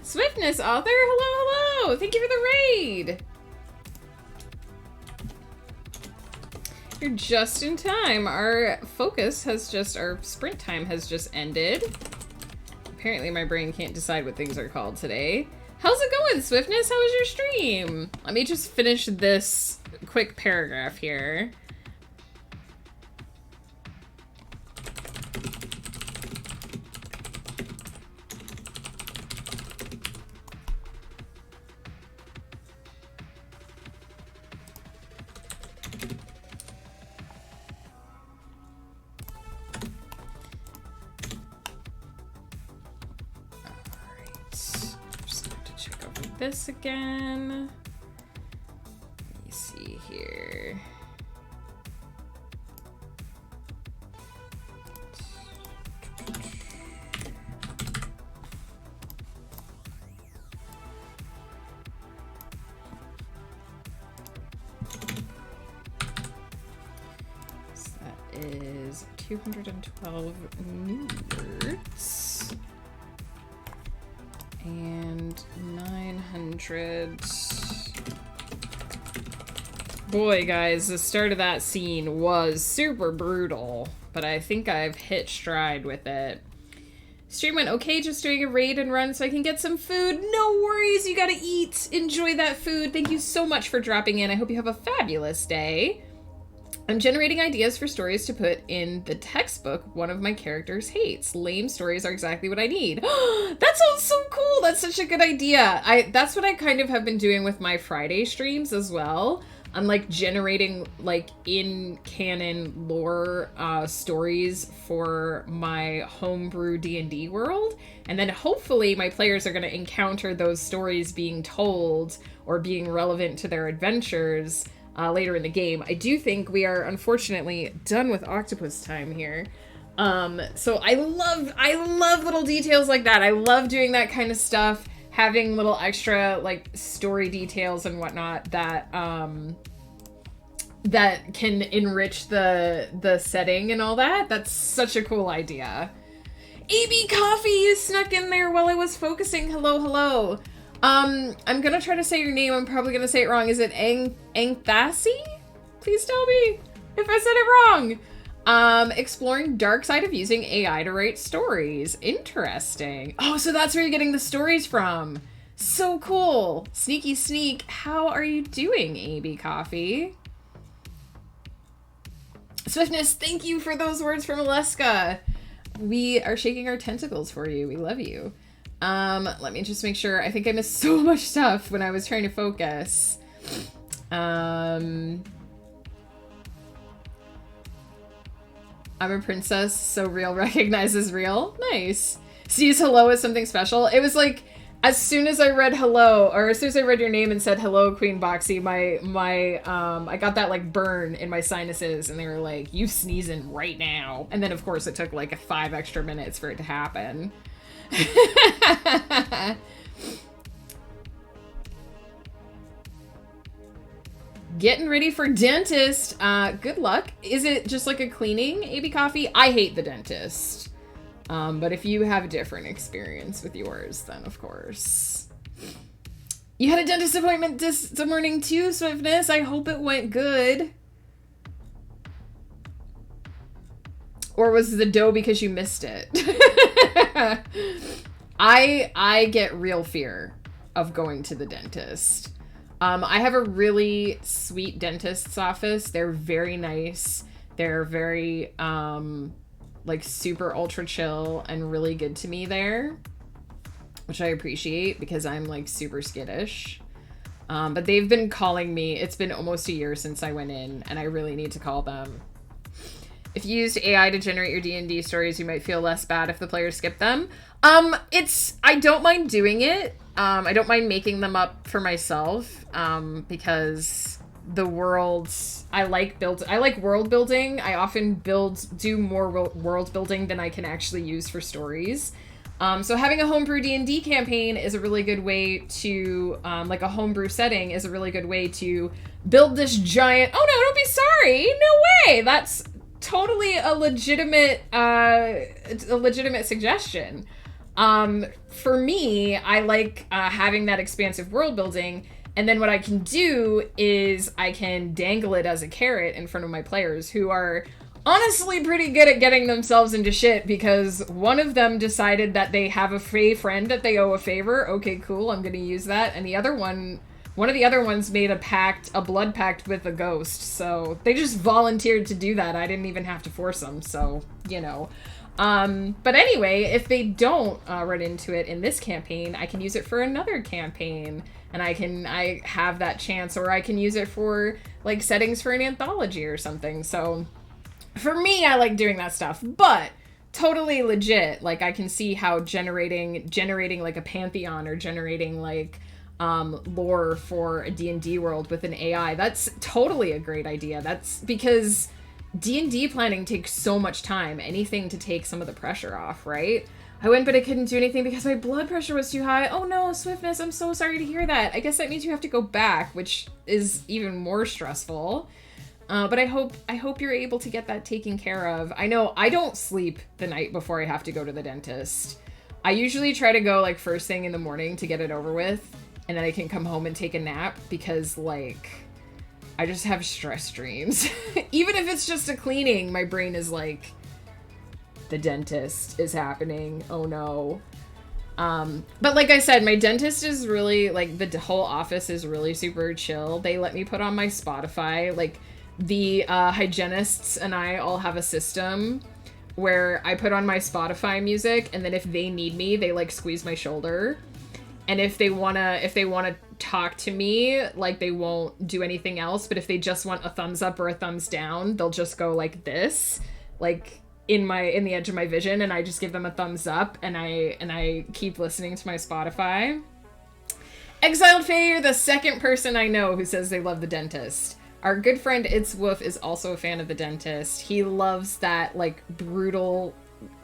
A: Swiftness author, hello, hello. Thank you for the raid. You're just in time. Our sprint time has just ended. Apparently my brain can't decide what things are called today. How's it going, Swiftness? How was your stream? Let me just finish this quick paragraph here. This again. Let me see here. So that is 212 new words. And 900. Boy, guys, the start of that scene was super brutal, but I think I've hit stride with it. Stream went okay, just doing a raid and run so I can get some food. No worries, you gotta eat. Enjoy that food. Thank you so much for dropping in. I hope you have a fabulous day. I'm generating ideas for stories to put in the textbook one of my characters hates. Lame stories are exactly what I need. That sounds so cool. That's such a good idea. That's what I kind of have been doing with my Friday streams as well. I'm like generating like in canon lore stories for my homebrew D&D world. And then hopefully my players are going to encounter those stories being told or being relevant to their adventures later in the game. I do think we are unfortunately done with octopus time here. So I love little details like that. I love doing that kind of stuff, having little extra like story details and whatnot that that can enrich the setting and all that. That's such a cool idea. AB Coffee, you snuck in there while I was focusing. Hello, hello. I'm gonna try to say your name. I'm probably gonna say it wrong. Is it Angthasi? Please tell me if I said it wrong. Exploring dark side of using AI to write stories. Interesting. Oh, so that's where you're getting the stories from. So cool. Sneaky sneak. How are you doing, AB Coffee? Swiftness, thank you for those words from Alaska. We are shaking our tentacles for you. We love you. Let me just make sure. I think I missed so much stuff when I was trying to focus. I'm a princess, so real recognizes real. Nice. Sees hello as something special. It was like, as soon as I read hello, or as soon as I read your name and said hello, Queen Boxy, I got that like burn in my sinuses, and they were like, you sneezing right now. And then of course it took like 5 extra minutes for it to happen. Getting ready for dentist. Good luck. Is it just like a cleaning, AB Coffee? I hate the dentist. But if you have a different experience with yours, then of course. You had a dentist appointment this morning too, Swiftness. I hope it went good. Or was the dough because you missed it? I get real fear of going to the dentist. I have a really sweet dentist's office. They're very nice. They're very, like super ultra chill and really good to me there, which I appreciate because I'm like super skittish. But they've been calling me. It's been almost a year since I went in, and I really need to call them. If you used AI to generate your D&D stories, you might feel less bad if the players skip them. I don't mind doing it. I don't mind making them up for myself, because the worlds, I like world building. I often do more world building than I can actually use for stories. So having a homebrew D&D campaign is a really good way to, like a homebrew setting is a really good way to build this giant, oh no, don't be sorry, no way, that's totally a legitimate suggestion. For me, I like having that expansive world building. And then what I can do is I can dangle it as a carrot in front of my players who are honestly pretty good at getting themselves into shit because one of them decided that they have a fey friend that they owe a favor. Okay, cool. I'm going to use that. And one of the other ones made a blood pact with a ghost. So they just volunteered to do that. I didn't even have to force them. So, you know. But anyway, if they don't run into it in this campaign, I can use it for another campaign. And I have that chance, or I can use it for like settings for an anthology or something. So for me, I like doing that stuff, but totally legit. Like I can see how generating like a pantheon or generating like lore for a D&D world with an AI, that's totally a great idea. That's because D&D planning takes so much time. Anything to take some of the pressure off, right? I went, but I couldn't do anything because my blood pressure was too high. Oh no, Swiftness, I'm so sorry to hear that. I guess that means you have to go back, which is even more stressful. But I hope you're able to get that taken care of. I know I don't sleep the night before I have to go to the dentist. I usually try to go like first thing in the morning to get it over with, and then I can come home and take a nap because like I just have stress dreams. Even if it's just a cleaning, my brain is like, the dentist is happening. Oh no. But like I said, my dentist is really like, the whole office is really super chill. They let me put on my Spotify. Like the hygienists and I all have a system where I put on my Spotify music, and then if they need me, they like squeeze my shoulder. And if they wanna talk to me, like they won't do anything else. But if they just want a thumbs up or a thumbs down, they'll just go like this, like in the edge of my vision, and I just give them a thumbs up, and I keep listening to my Spotify. Exiled Faye, you're the second person I know who says they love the dentist. Our good friend It's Woof is also a fan of the dentist. He loves that like brutal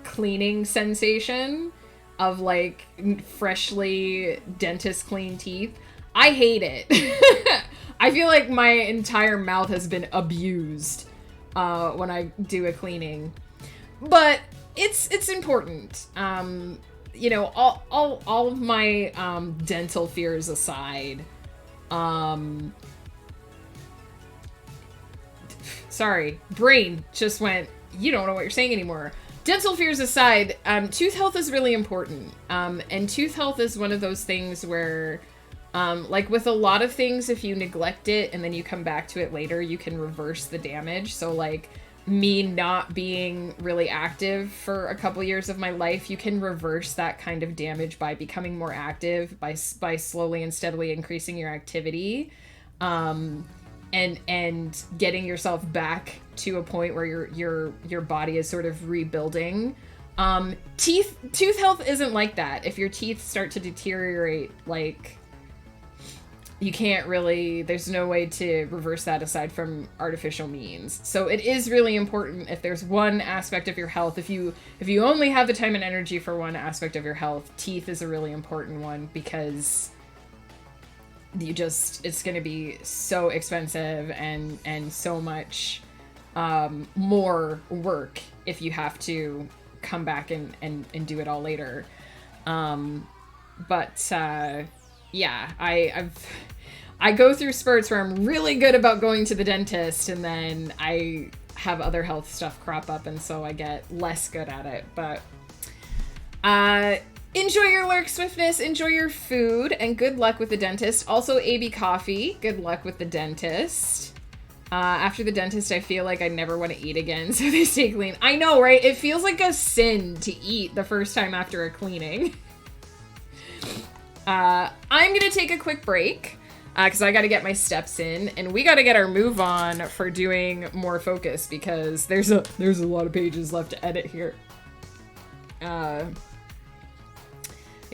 A: cleaning sensation of like freshly dentist clean teeth. I hate it. I feel like my entire mouth has been abused when I do a cleaning. But it's important. You know, all of my dental fears aside. Sorry, brain just went, you don't know what you're saying anymore. Dental fears aside, tooth health is really important. And tooth health is one of those things where, like with a lot of things, if you neglect it and then you come back to it later, you can reverse the damage. So like, me not being really active for a couple years of my life, you can reverse that kind of damage by becoming more active, by slowly and steadily increasing your activity, and getting yourself back to a point where your body is sort of rebuilding. Tooth health isn't like that. If your teeth start to deteriorate, like, you can't really, there's no way to reverse that aside from artificial means. So it is really important, if there's one aspect of your health, if you only have the time and energy for one aspect of your health, teeth is a really important one, because it's going to be so expensive and so much more work if you have to come back and do it all later. Yeah, I go through spurts where I'm really good about going to the dentist, and then I have other health stuff crop up, and so I get less good at it. But enjoy your lurk, Swiftness, enjoy your food, and good luck with the dentist. Also, AB Coffee, good luck with the dentist. After the dentist, I feel like I never want to eat again, so they stay clean. I know, right? It feels like a sin to eat the first time after a cleaning. I'm gonna take a quick break because I gotta get my steps in, and we gotta get our move on for doing more focus, because there's a lot of pages left to edit here. I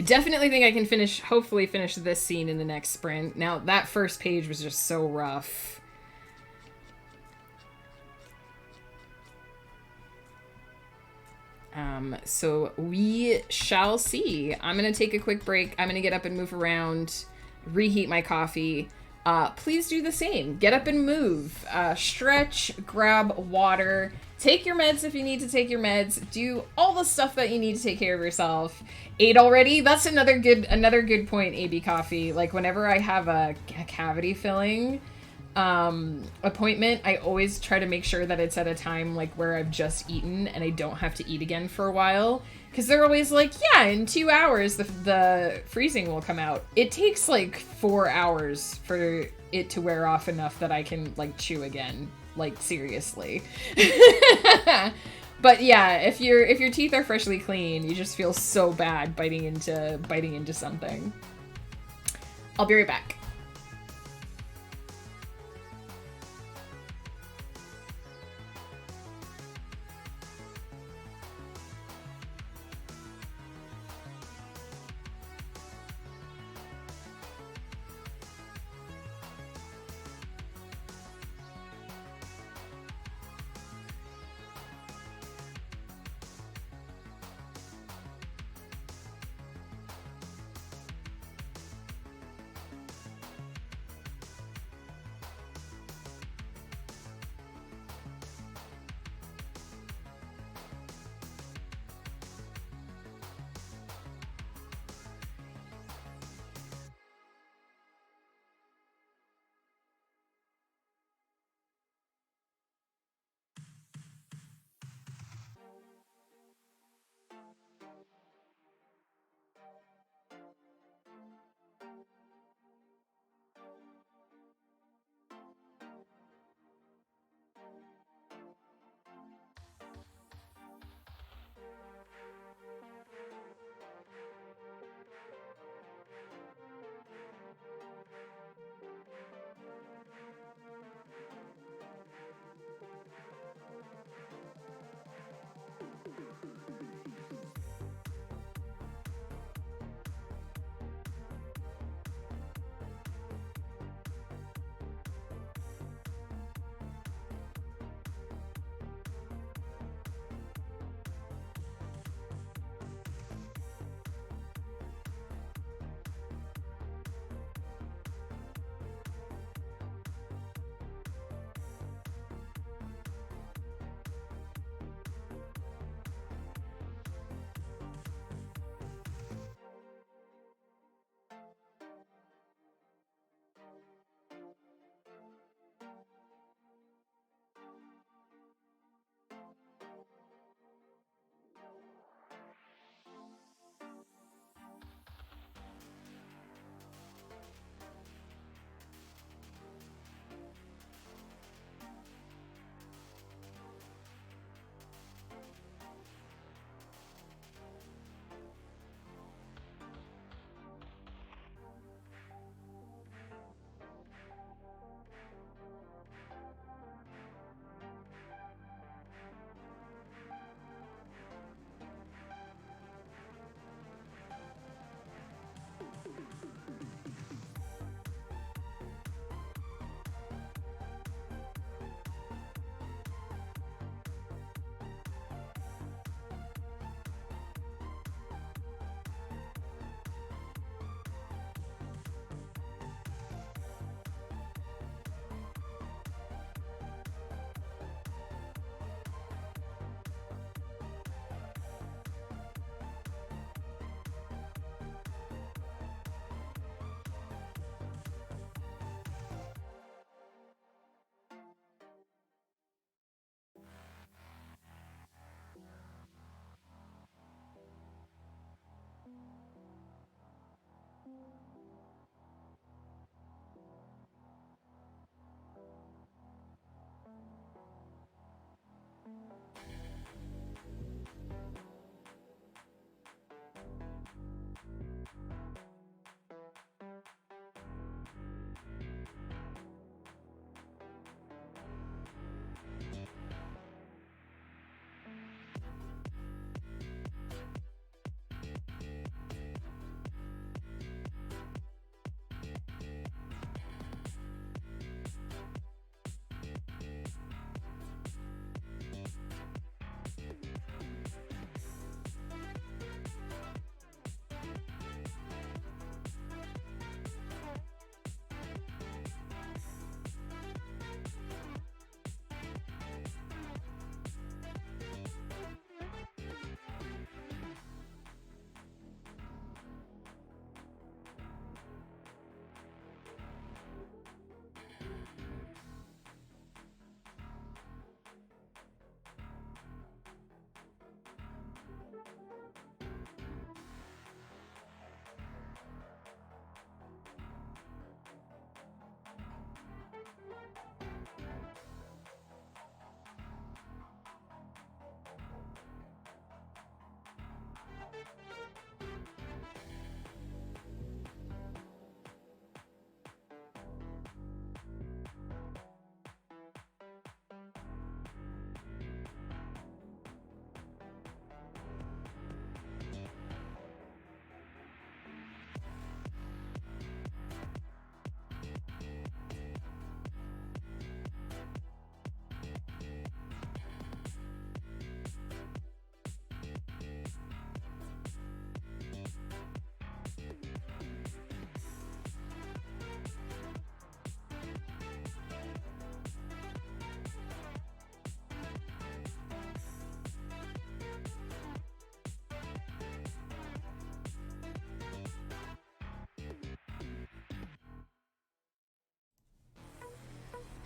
A: definitely think I can hopefully finish this scene in the next sprint. Now, that first page was just so rough. So we shall see. I'm gonna take a quick break. I'm gonna get up and move around, reheat my coffee. Please do the same. Get up and move. Stretch, grab water, take your meds if you need to take your meds. Do all the stuff that you need to take care of yourself. Ate already? That's another good point, AB Coffee. Like, whenever I have a cavity filling appointment, I always try to make sure that it's at a time like where I've just eaten and I don't have to eat again for a while. Because they're always like, yeah, in 2 hours the freezing will come out. It takes like 4 hours for it to wear off enough that I can like chew again. Like, seriously. But yeah, if your teeth are freshly clean, you just feel so bad biting into something. I'll be right back.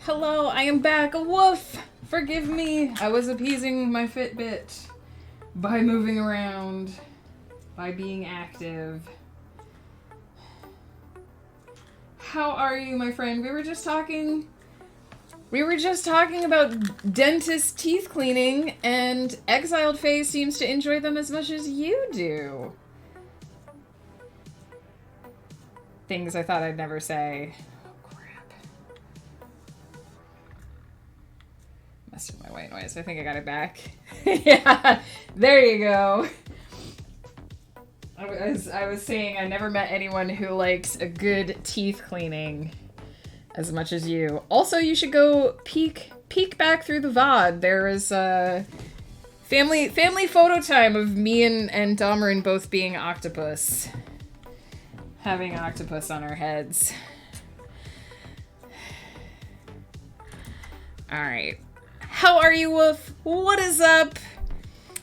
A: Hello, I am back. Woof! Forgive me. I was appeasing my Fitbit by moving around, by being active. How are you, my friend? We were just talking about dentist teeth cleaning, and Exiled Faye seems to enjoy them as much as you do. Things I thought I'd never say. Oh, crap. Messed with my white noise. I think I got it back. Yeah, there you go. I was saying I never met anyone who likes a good teeth cleaning as much as you. Also, you should go peek back through the VOD. There is a family photo time of me and Dahmerin both being octopus. Having octopus on our heads. Alright. How are you, Wolf? What is up?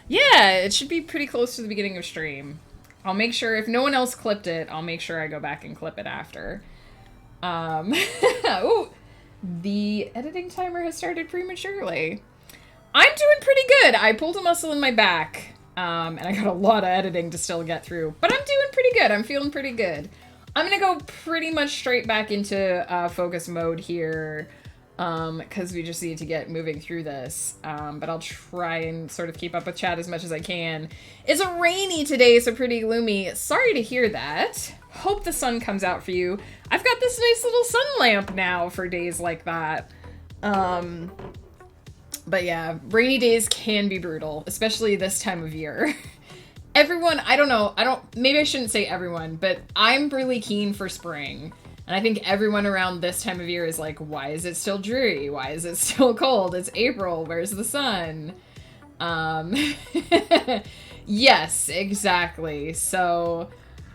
A: Yeah, it should be pretty close to the beginning of stream. I'll make sure, if no one else clipped it, I'll make sure I go back and clip it after. Ooh, the editing timer has started prematurely. I'm doing pretty good. I pulled a muscle in my back. And I got a lot of editing to still get through. But I'm doing pretty good. I'm feeling pretty good. I'm gonna go pretty much straight back into focus mode here. Because we just need to get moving through this. But I'll try and sort of keep up with chat as much as I can. It's a rainy today, so pretty gloomy. Sorry to hear that. Hope the sun comes out for you. I've got this nice little sun lamp now for days like that. But yeah, rainy days can be brutal, especially this time of year. Everyone, I don't know, maybe I shouldn't say everyone, but I'm really keen for spring. And I think everyone around this time of year is like, why is it still dreary? Why is it still cold? It's April, where's the sun? Yes, exactly. So,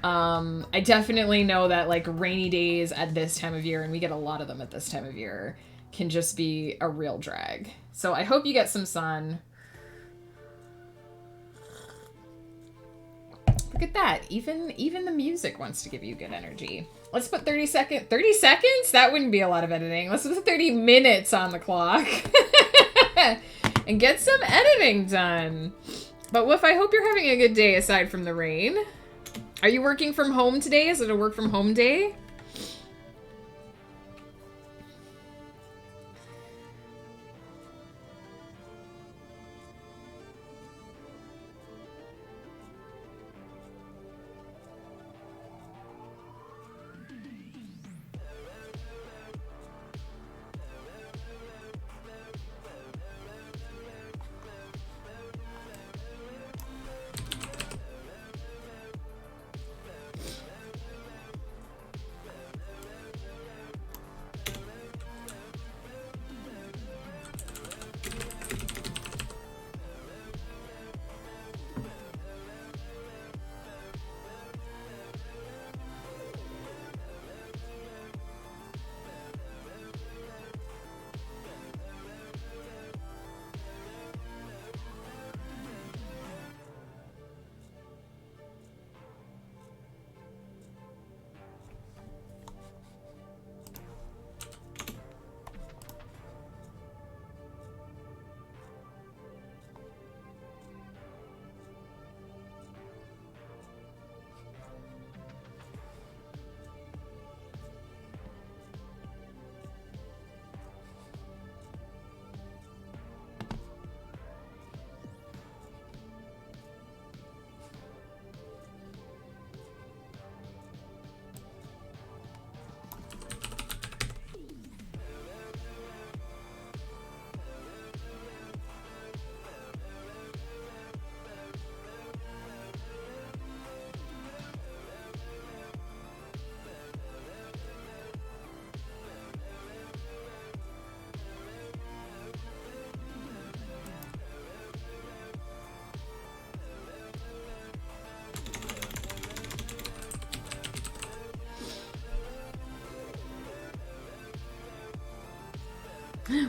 A: I definitely know that like rainy days at this time of year, and we get a lot of them at this time of year, can just be a real drag. So I hope you get some sun. Look at that. Even the music wants to give you good energy. Let's put 30 seconds? That wouldn't be a lot of editing. Let's put 30 minutes on the clock. And get some editing done. But Woof, I hope you're having a good day aside from the rain. Are you working from home today? Is it a work from home day?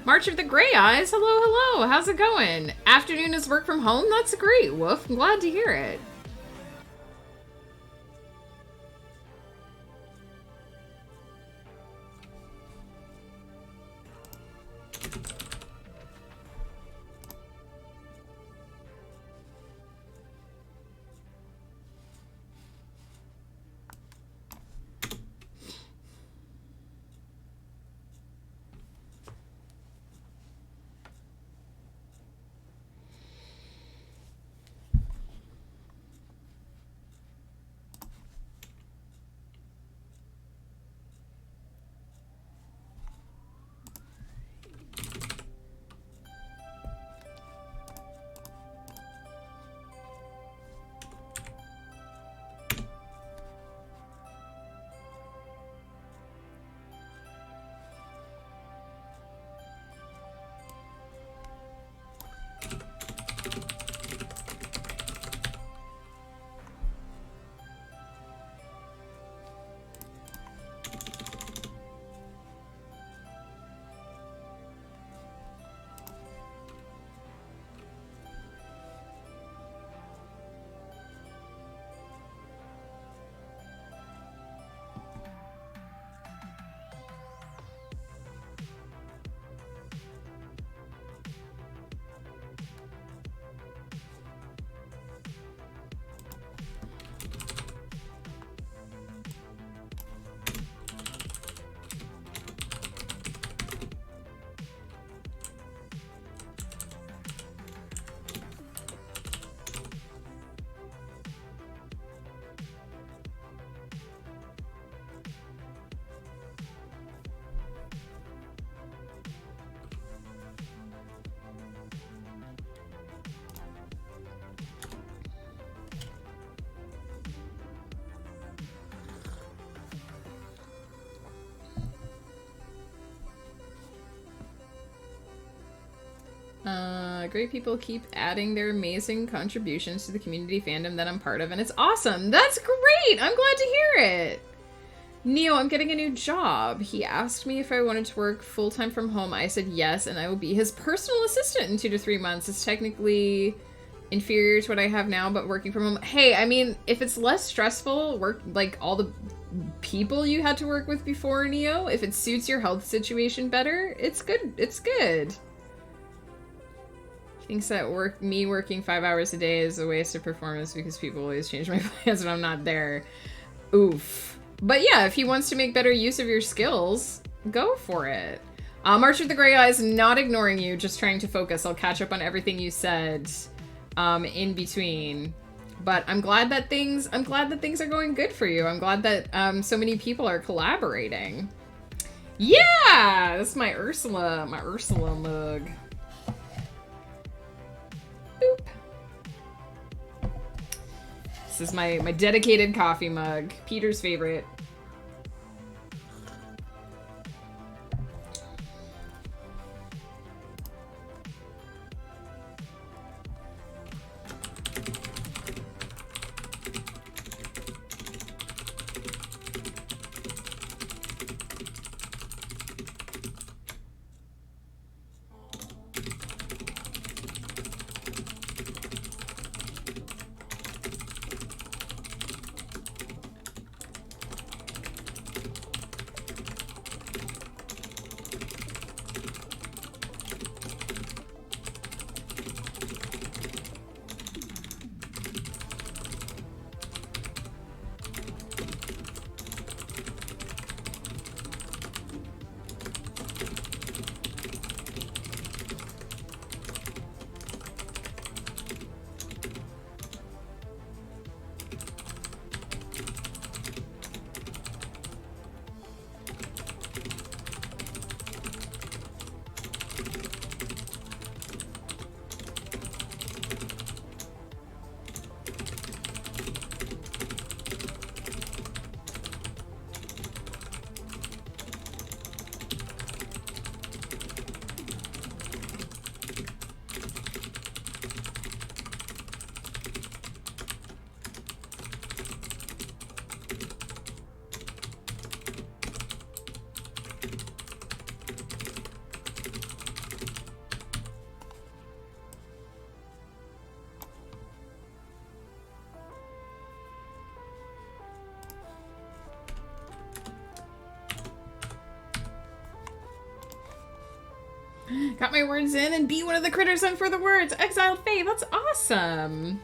A: March of the Gray Eyes, hello, hello. How's it going? Afternoon is work from home? That's great, Woof. I'm glad to hear it. Great people keep adding their amazing contributions to the community fandom that I'm part of, and it's awesome. That's great! I'm glad to hear it! Neo, I'm getting a new job. He asked me if I wanted to work full-time from home. I said yes, and I will be his personal assistant in 2 to 3 months. It's technically inferior to what I have now, but working from home. Hey, I mean, if it's less stressful, work like all the people you had to work with before, Neo, if it suits your health situation better, it's good. It's good. He thinks that me working 5 hours a day is a waste of performance because people always change my plans when I'm not there. Oof. But yeah, if he wants to make better use of your skills, go for it. March with the Gray Eyes, not ignoring you, just trying to focus. I'll catch up on everything you said in between. But I'm glad that things are going good for you. I'm glad that so many people are collaborating. Yeah, that's my Ursula mug. Boop. This is my dedicated coffee mug. Peter's favorite. Got my words in and be one of the critters sent for the words. Exiled Fae, that's awesome.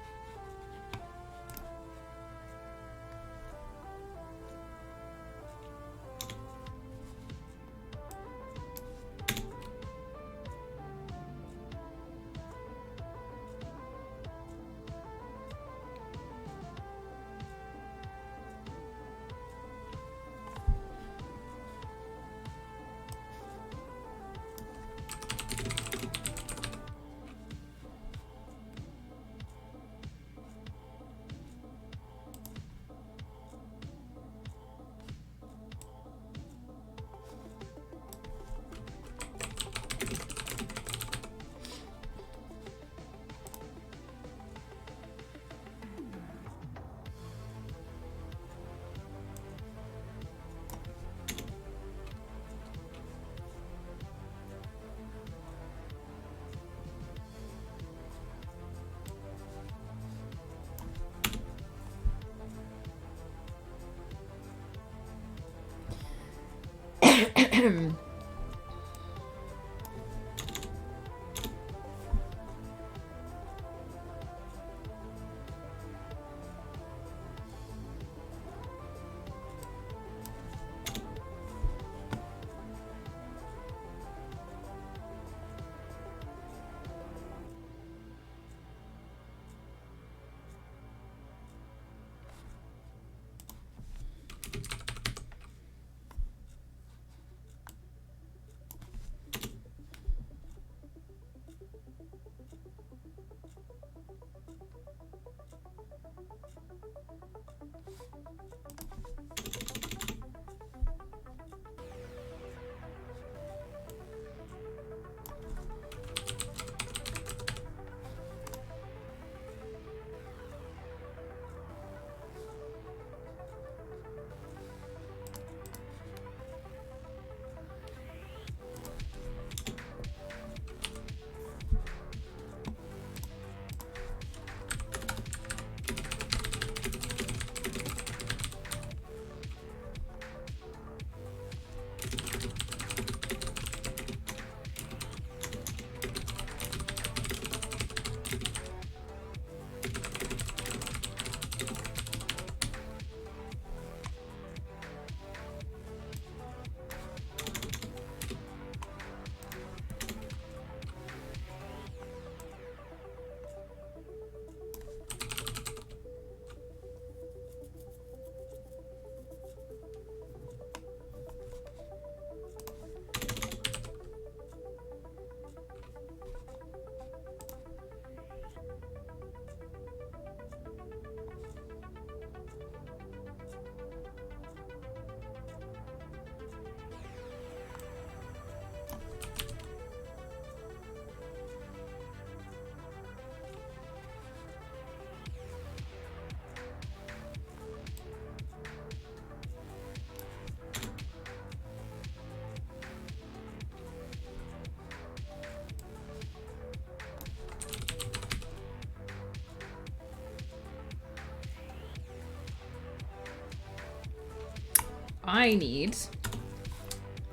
A: I need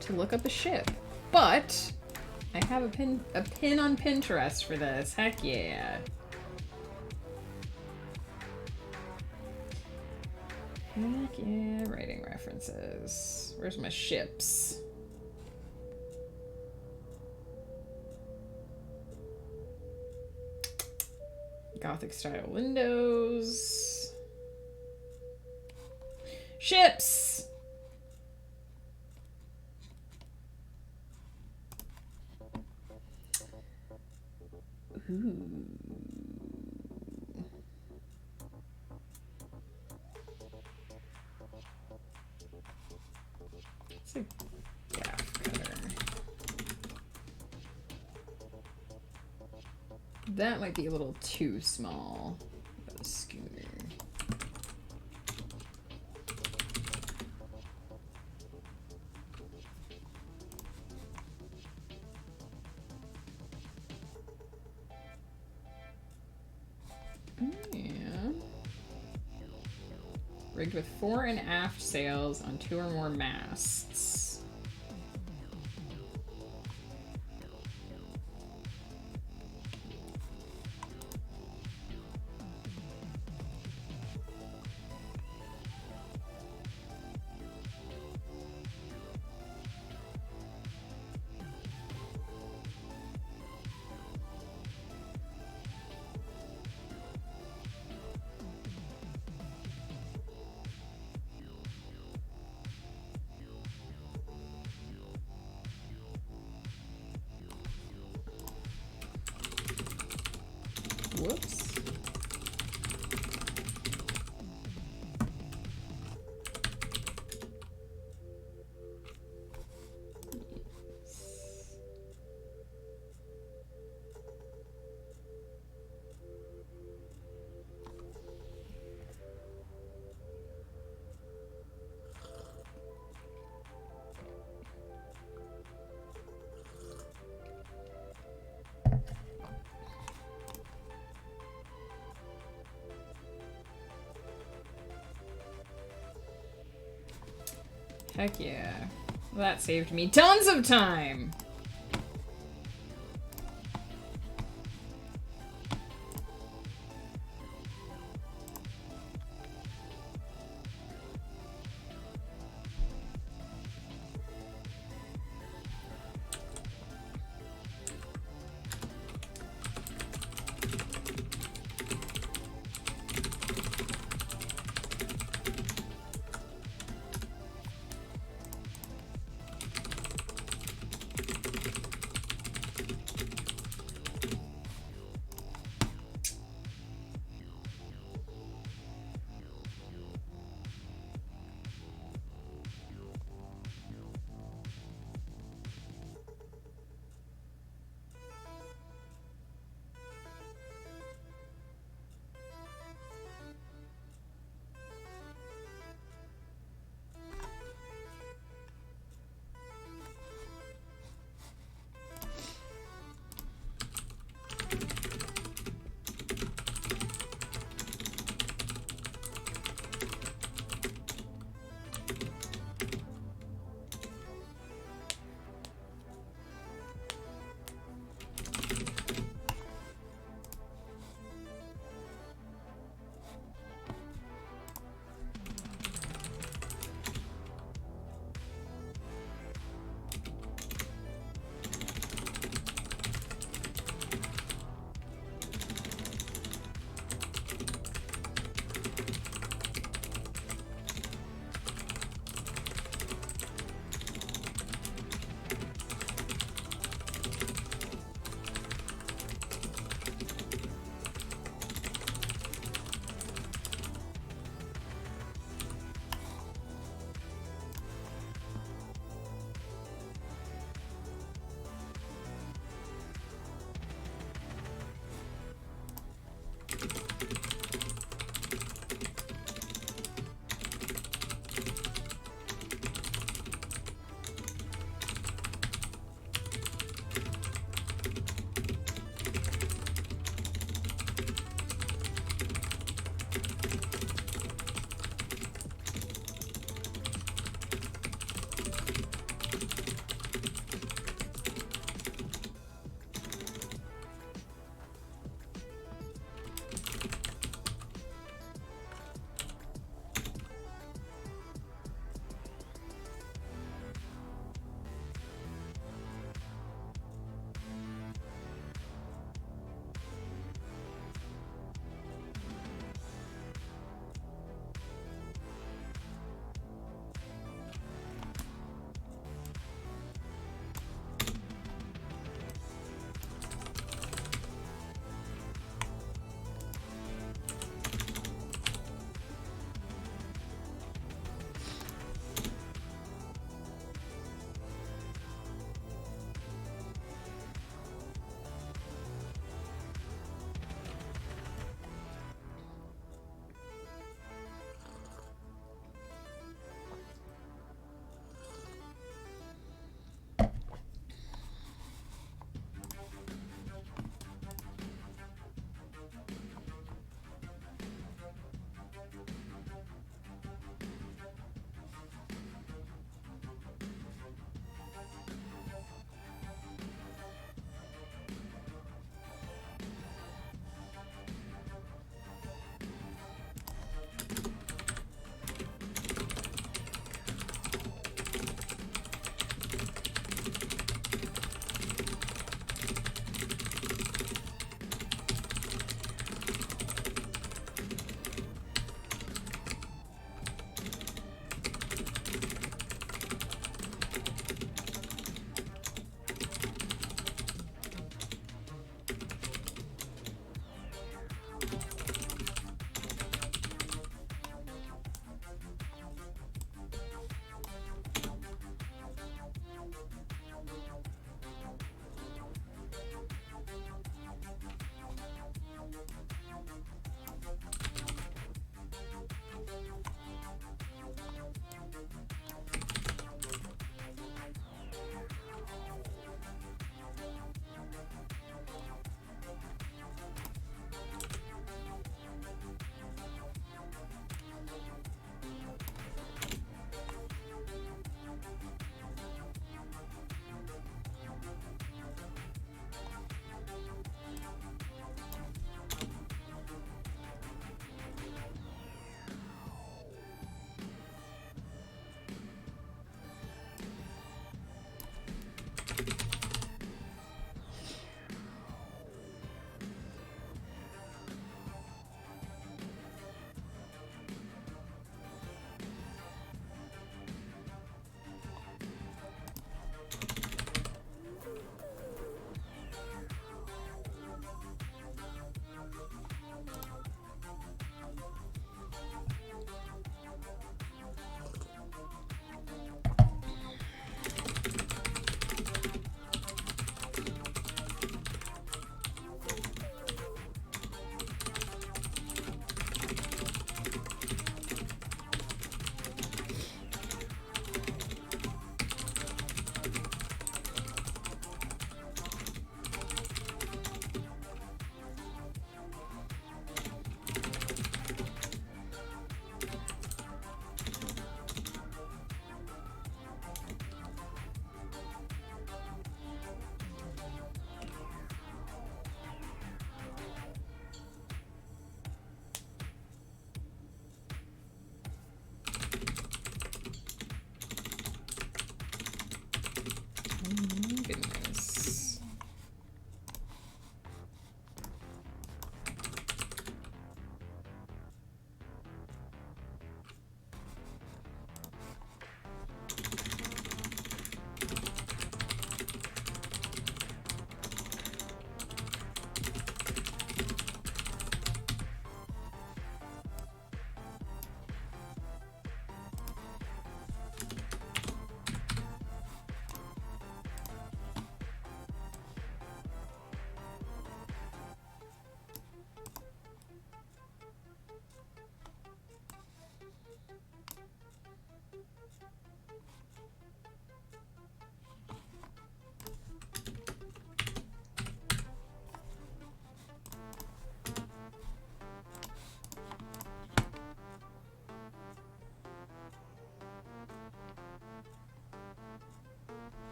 A: to look up a ship. But I have a pin on Pinterest for this. Heck yeah. Heck yeah, writing references. Where's my ships? Gothic style windows. Ships! Ooh. It's a gaff cutter. That might be a little too small for the schooner. Rigged with fore and aft sails on 2 or more masts. Whoops. Heck yeah. Well, that saved me tons of time!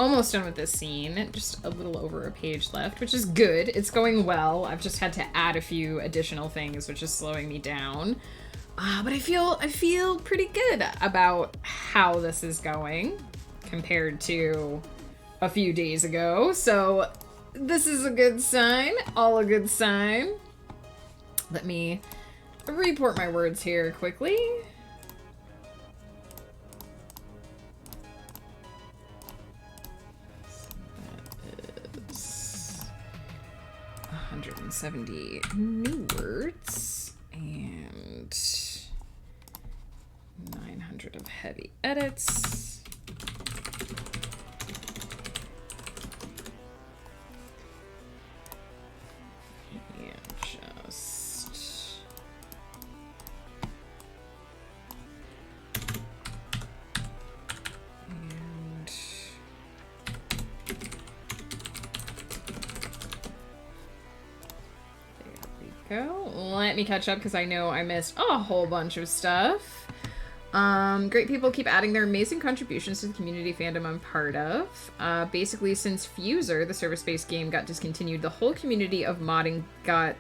A: almost done with this scene. Just a little over a page left, which is good. It's going well. I've just had to add a few additional things, which is slowing me down. But I feel pretty good about how this is going compared to a few days ago. So this is a good sign. All a good sign. Let me report my words here quickly. That is 170 new words and 900 of heavy edits. Go. Let me catch up because I know I missed a whole bunch of stuff. Great people keep adding their amazing contributions to the community fandom I'm part of. Basically, since Fuser, the service-based game, got discontinued, the whole community of modding got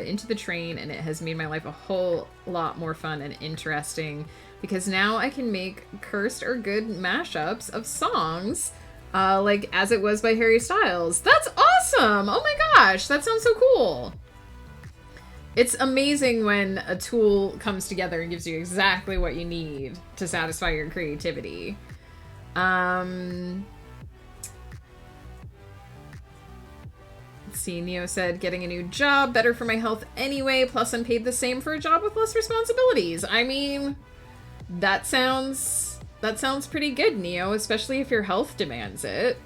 A: into the train, and it has made my life a whole lot more fun and interesting because now I can make cursed or good mashups of songs, like As It Was by Harry Styles. That's awesome! Oh my gosh, that sounds so cool! It's amazing when a tool comes together and gives you exactly what you need to satisfy your creativity. Let's see, Neo said, getting a new job, better for my health anyway, plus I'm paid the same for a job with less responsibilities. I mean, that sounds pretty good, Neo, especially if your health demands it.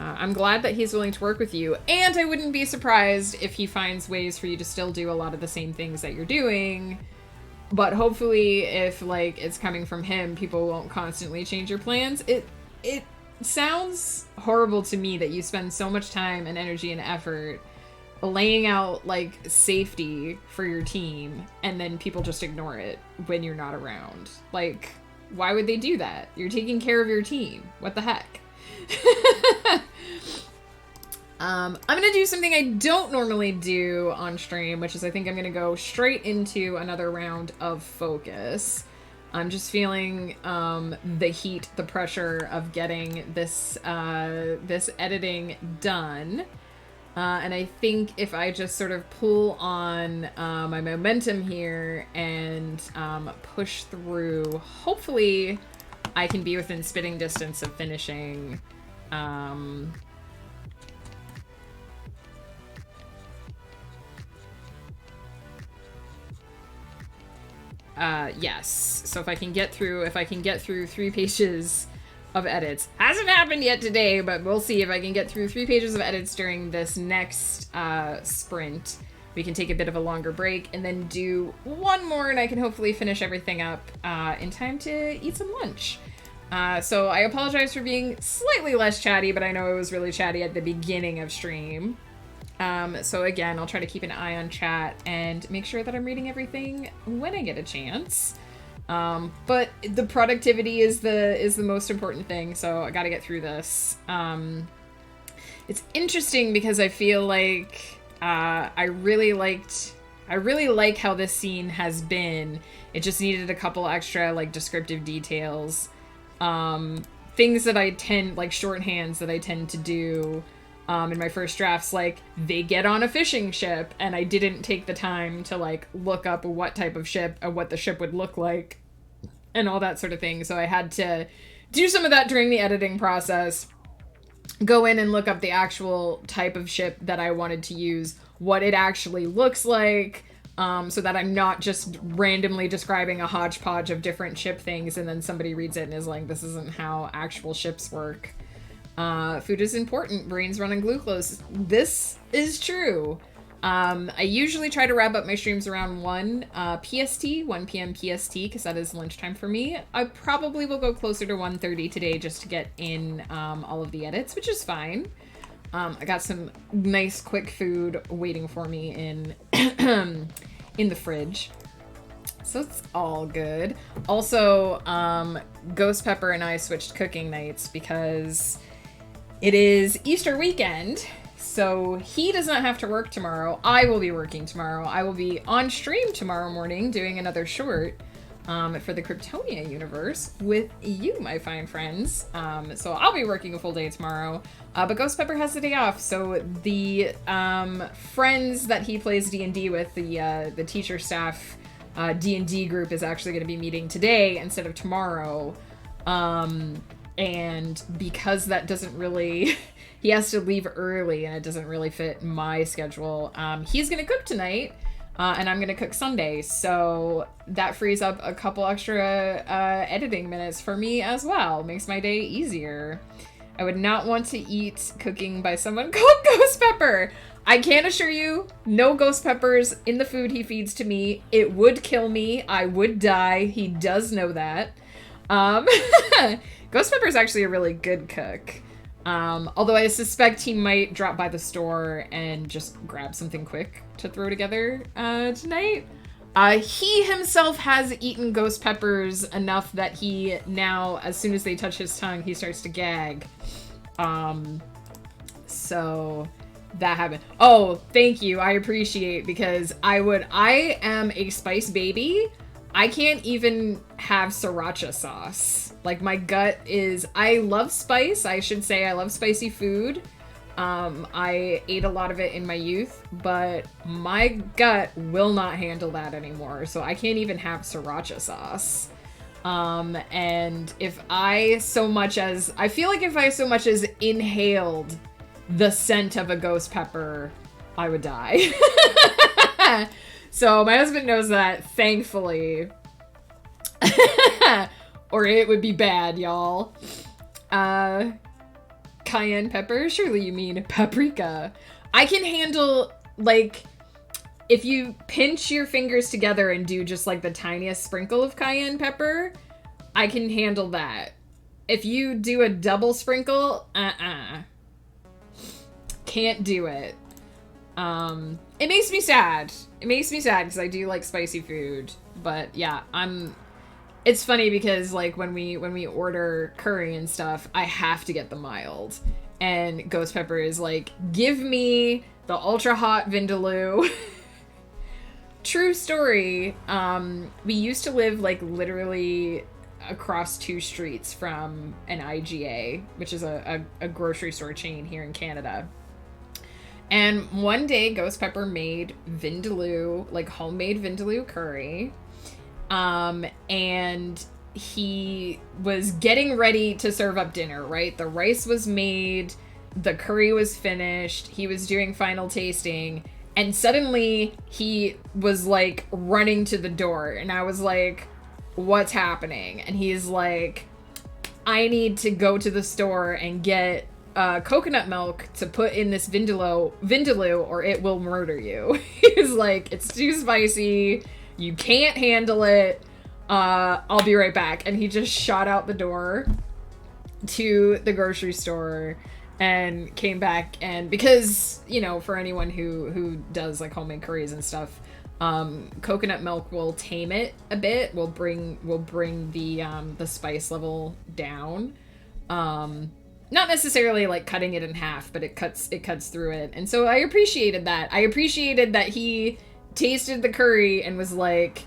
A: I'm glad that he's willing to work with you, and I wouldn't be surprised if he finds ways for you to still do a lot of the same things that you're doing, but hopefully if, like, it's coming from him, people won't constantly change your plans. It sounds horrible to me that you spend so much time and energy and effort laying out, like, safety for your team, and then people just ignore it when you're not around. Like, why would they do that? You're taking care of your team. What the heck? I'm gonna do something I don't normally do on stream, which is I think I'm gonna go straight into another round of focus. I'm just feeling the heat, the pressure of getting this this editing done. And I think if I just sort of pull on my momentum here and push through, hopefully I can be within spitting distance of finishing yes. So if I can get through 3 pages of edits. Hasn't happened yet today, but we'll see if I can get through 3 pages of edits during this next sprint. We can take a bit of a longer break and then do one more, and I can hopefully finish everything up in time to eat some lunch. So I apologize for being slightly less chatty, but I know it was really chatty at the beginning of stream. So again, I'll try to keep an eye on chat and make sure that I'm reading everything when I get a chance. But the productivity is the most important thing, so I gotta get through this. It's interesting because I feel like I really like how this scene has been. It just needed a couple extra, like, descriptive details. Things that I tend, like, shorthands that I tend to do in my first drafts, like, they get on a fishing ship, and I didn't take the time to, like, look up what type of ship, what the ship would look like, and all that sort of thing. So I had to do some of that during the editing process, go in and look up the actual type of ship that I wanted to use, what it actually looks like, so that I'm not just randomly describing a hodgepodge of different ship things and then somebody reads it and is like, this isn't how actual ships work. Food is important. Brains run on glucose. This is true. I usually try to wrap up my streams around 1 p.m. PST, because that is lunchtime for me. I probably will go closer to 1:30 today just to get in all of the edits, which is fine. I got some nice quick food waiting for me in in the fridge. So it's all good. Also, Ghost Pepper and I switched cooking nights because it is Easter weekend. So he does not have to work tomorrow. I will be working tomorrow. I will be on stream tomorrow morning doing another short for the Kryptonia universe with you, my fine friends. So I'll be working a full day tomorrow. But Ghost Pepper has the day off. So the friends that he plays D&D with, the teacher staff D&D group, is actually going to be meeting today instead of tomorrow. And because that doesn't really... he has to leave early and it doesn't really fit my schedule, he's going to cook tonight. And I'm going to cook Sunday, so that frees up a couple extra editing minutes for me as well. Makes my day easier. I would not want to eat cooking by someone called Ghost Pepper. I can assure you, no ghost peppers in the food he feeds to me. It would kill me. I would die. He does know that. Ghost Pepper is actually a really good cook. Although I suspect he might drop by the store and just grab something quick to throw together tonight. He himself has eaten ghost peppers enough that he now, as soon as they touch his tongue, he starts to gag. So that happened. Oh, thank you. I appreciate, because I am a spice baby. I can't even have sriracha sauce. Like, my gut is, I love spice. I should say I love spicy food. I ate a lot of it in my youth, but my gut will not handle that anymore. So I can't even have sriracha sauce. And if I so much as inhaled the scent of a ghost pepper, I would die. So my husband knows that, thankfully. Or it would be bad, y'all. Cayenne pepper? Surely you mean paprika. I can handle, like, if you pinch your fingers together and do just, like, the tiniest sprinkle of cayenne pepper, I can handle that. If you do a double sprinkle, can't do it. It makes me sad. It makes me sad because I do like spicy food. But yeah, it's funny because, like, when we order curry and stuff, I have to get the mild. And Ghost Pepper is like, give me the ultra hot Vindaloo. True story. We used to live, like, literally across 2 streets from an IGA, which is a grocery store chain here in Canada. And one day, Ghost Pepper made Vindaloo, like homemade Vindaloo curry. And he was getting ready to serve up dinner, right? The rice was made, the curry was finished, he was doing final tasting, and suddenly he was, like, running to the door. And I was like, what's happening? And he's like, I need to go to the store and get coconut milk to put in this Vindaloo or it will murder you. He's like, it's too spicy, you can't handle it, I'll be right back. And he just shot out the door to the grocery store and came back. And because, you know, for anyone who does, like, homemade curries and stuff, coconut milk will tame it a bit, will bring the spice level down. Not necessarily, like, cutting it in half, but it cuts through it. And so I appreciated that. I appreciated that he tasted the curry and was like,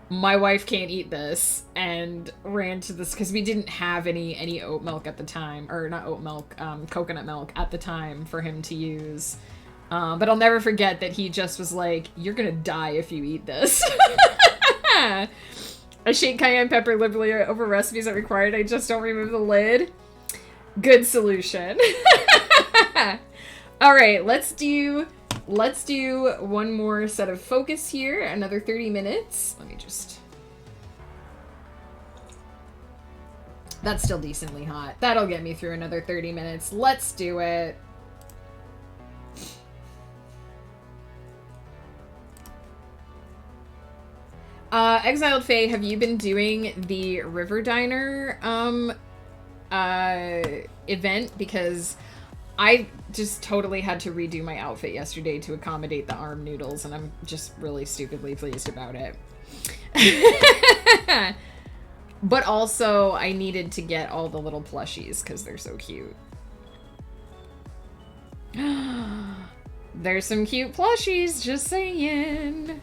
A: my wife can't eat this, and ran to this, because we didn't have any oat milk at the time, or not oat milk, coconut milk at the time for him to use. But I'll never forget that he just was like, you're gonna die if you eat this. I shake cayenne pepper liberally over recipes that required I just don't remove the lid. Good solution. All right, let's do one more set of focus here. Another 30 minutes. Let me just... That's still decently hot. That'll get me through another 30 minutes. Let's do it. Exiled Fae, have you been doing the River Diner event? Because just totally had to redo my outfit yesterday to accommodate the arm noodles, and I'm just really stupidly pleased about it. But also, I needed to get all the little plushies because they're so cute. There's some cute plushies, just saying.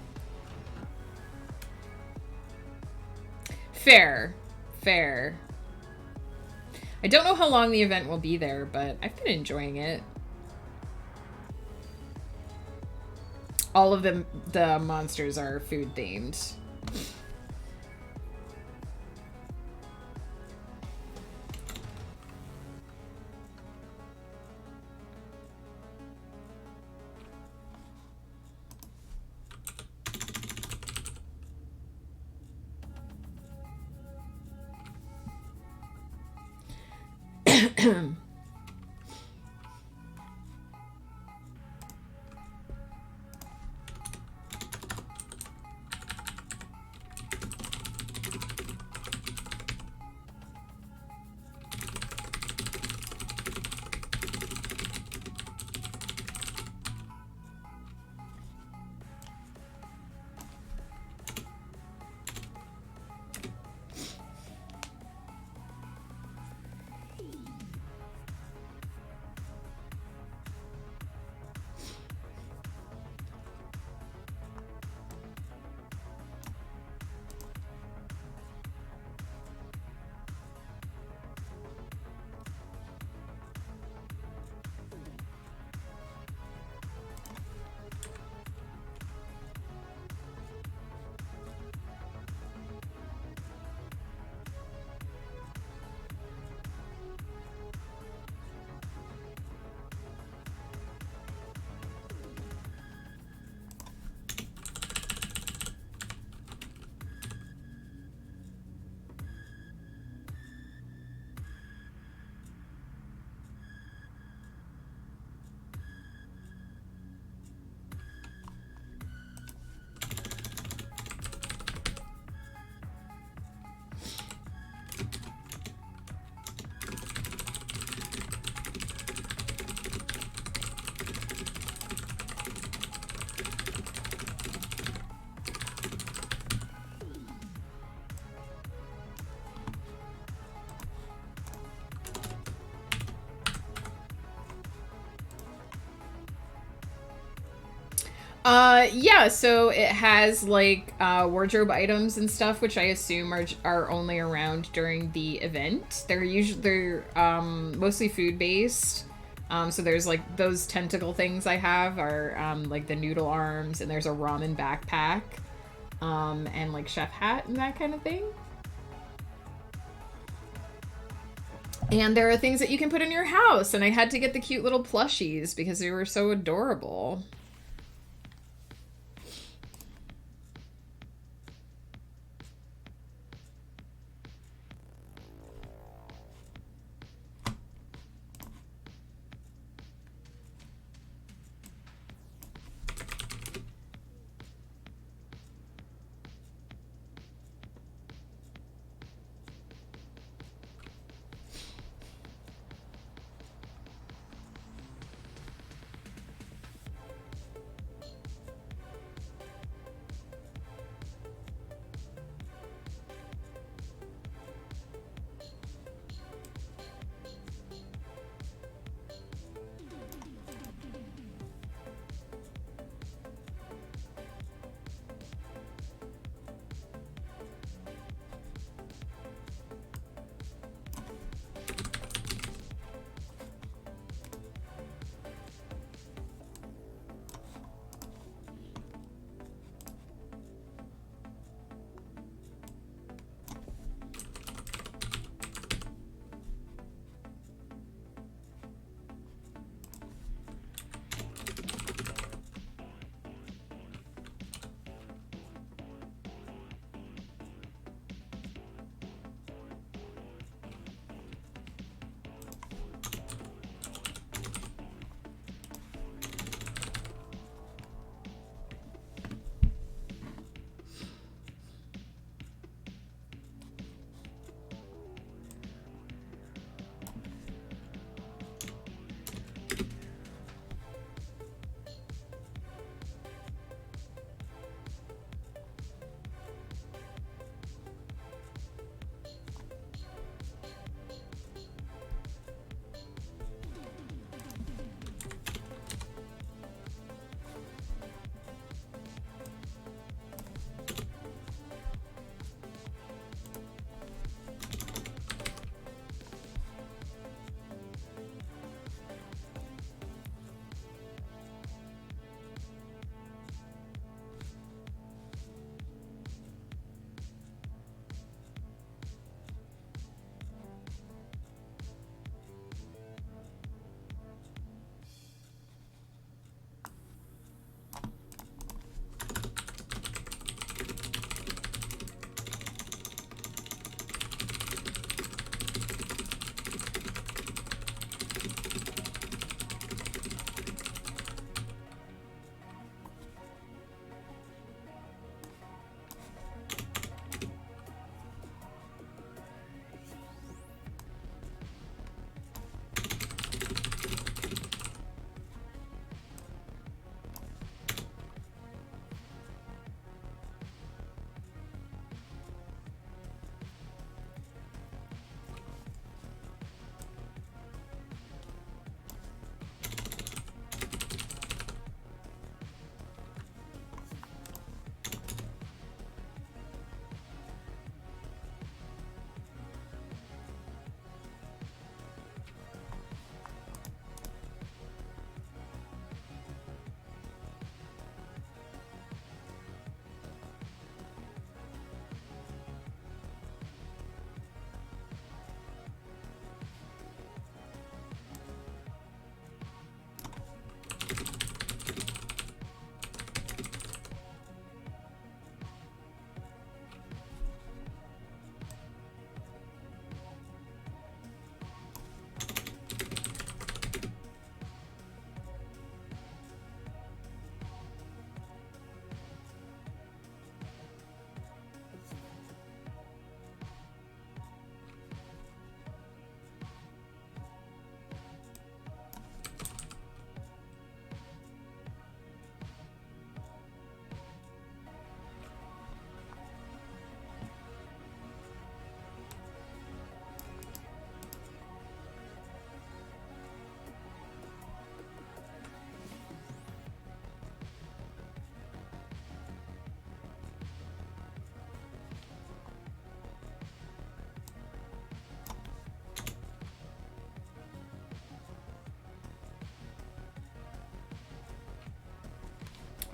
A: Fair. Fair. I don't know how long the event will be there, but I've been enjoying it. All of the monsters are food themed. Yeah, so it has like wardrobe items and stuff, which I assume are only around during the event. They're mostly food based. So there's like those tentacle things I have are like the noodle arms, and there's a ramen backpack, and like chef hat and that kind of thing. And there are things that you can put in your house, and I had to get the cute little plushies because they were so adorable.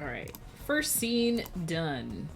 B: All right. First scene done.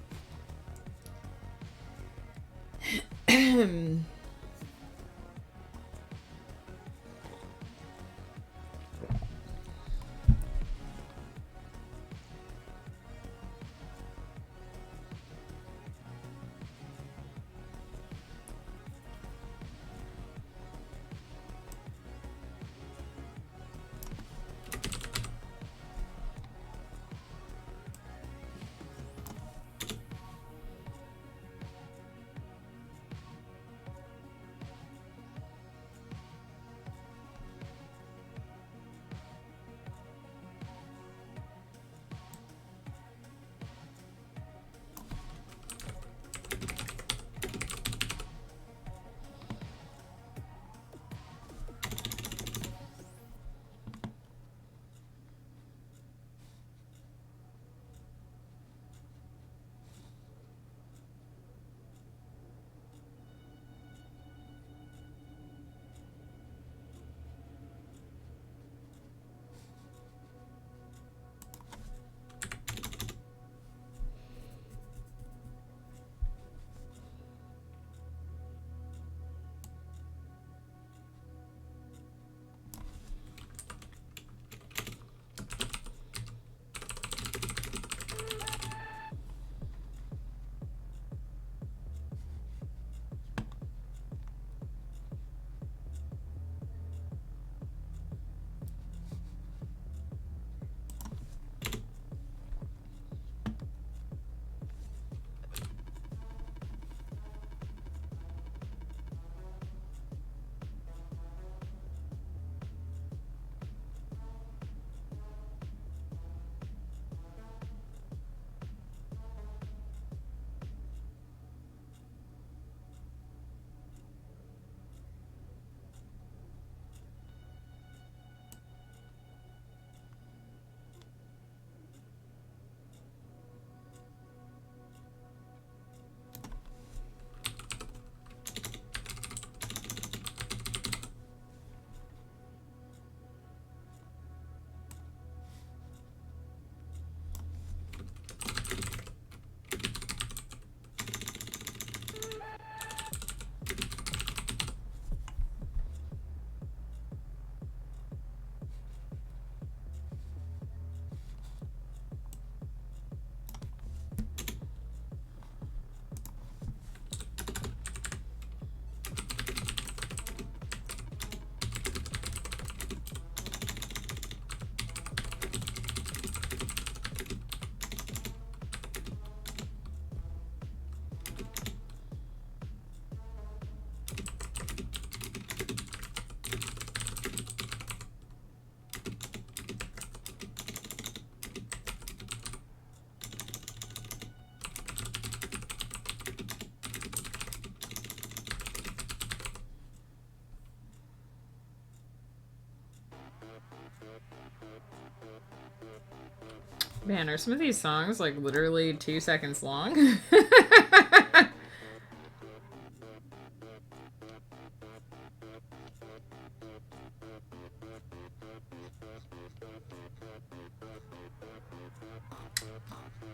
B: Man, are some of these songs like literally 2 seconds long?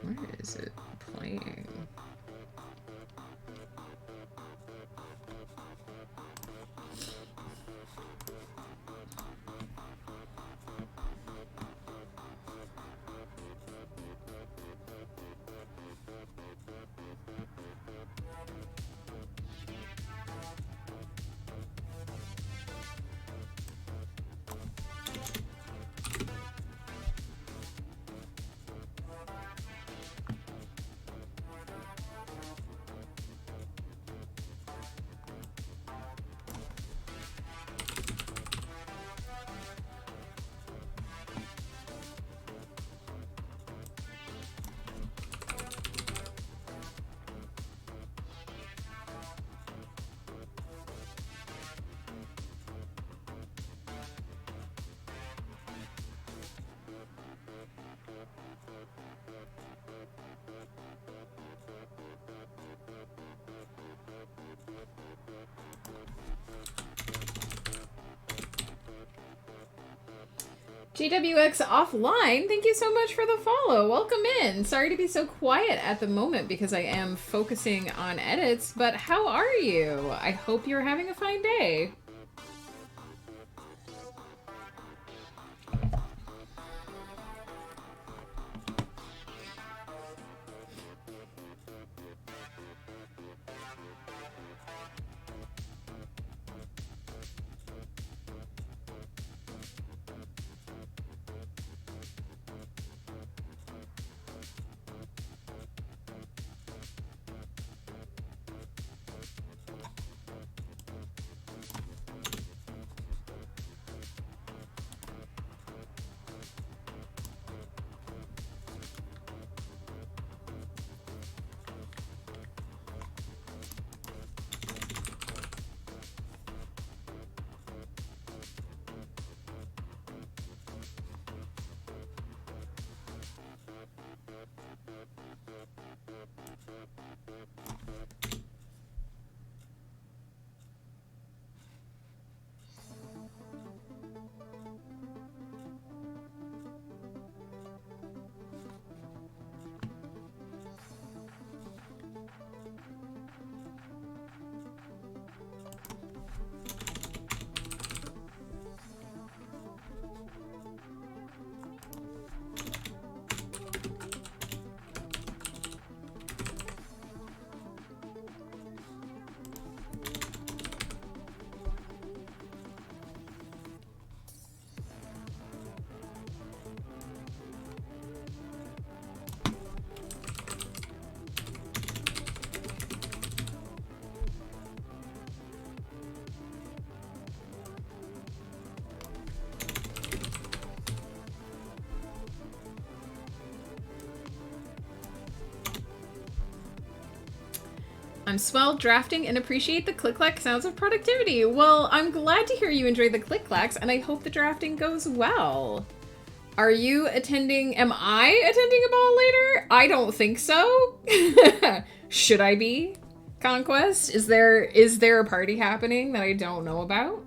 B: Where is it playing? GWX Offline, thank you so much for the follow. Welcome in. Sorry to be so quiet at the moment because I am focusing on edits, but how are you? I hope you're having a fine day. I'm swell drafting and appreciate the click-clack sounds of productivity. Well, I'm glad to hear you enjoy the click-clacks, and I hope the drafting goes well. Are you attending? Am I attending a ball later? I don't think so. Should I be? Conquest? Is there a party happening that I don't know about?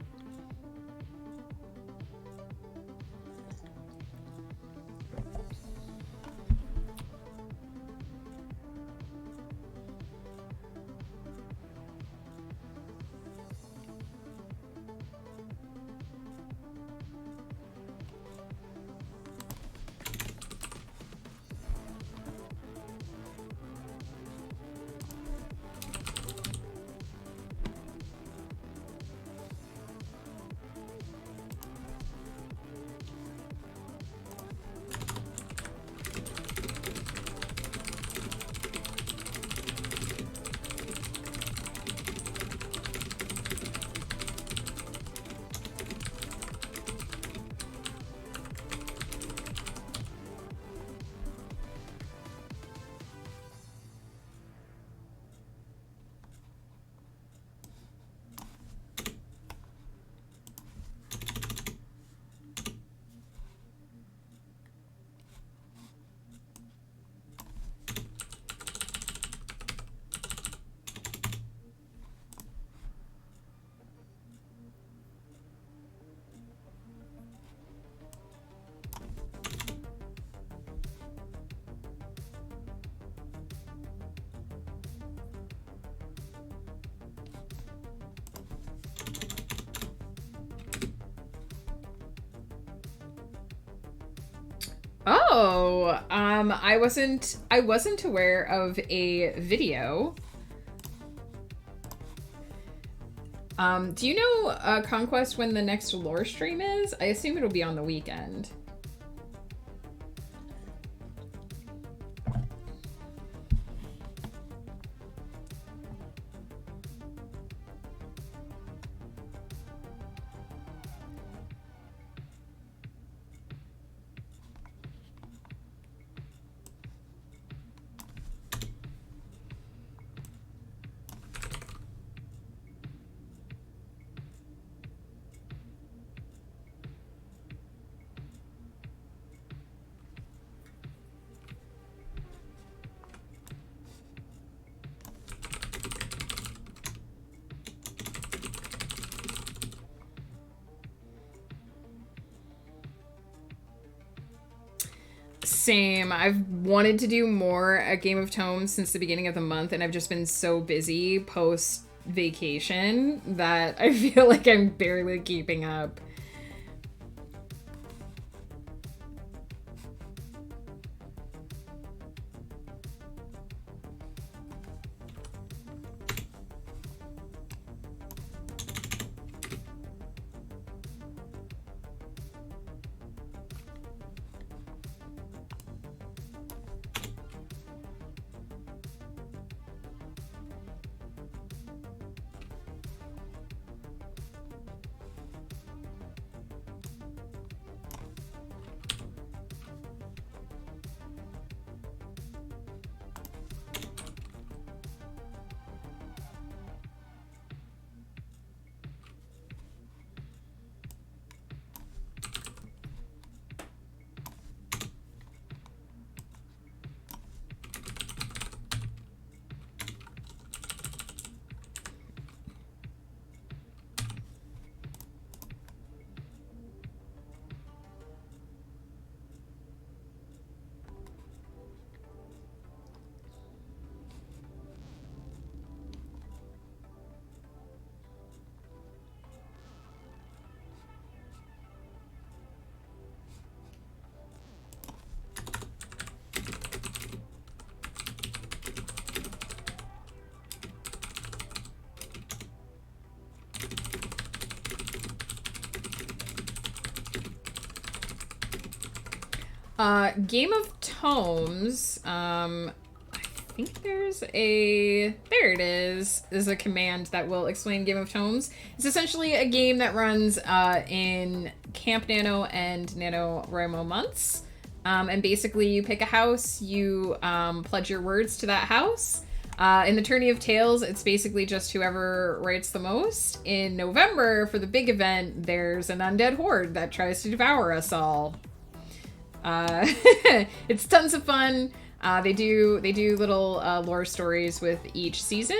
B: Oh, I wasn't aware of a video. Do you know, Conquest, when the next lore stream is? I assume it'll be on the weekend.
A: Same. I've wanted to do more at Game of Tomes since the beginning of the month, and I've just been so busy post vacation that I feel like I'm barely keeping up. Game of Tomes, I think there's a... There it is. There's a command that will explain Game of Tomes. It's essentially a game that runs in Camp Nano and NaNoWriMo months. And basically you pick a house, you pledge your words to that house. In the Tourney of Tales, it's basically just whoever writes the most. In November, for the big event, there's an undead horde that tries to devour us all. It's tons of fun. They do little lore stories with each season.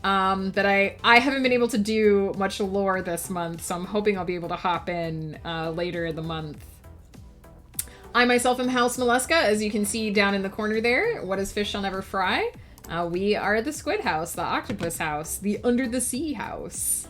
A: That I haven't been able to do much lore this month, so I'm hoping I'll be able to hop in later in the month. I myself am House Mollusca, as you can see down in the corner there. What is fish shall never fry. We are the Squid House, the Octopus House, the Under the Sea House.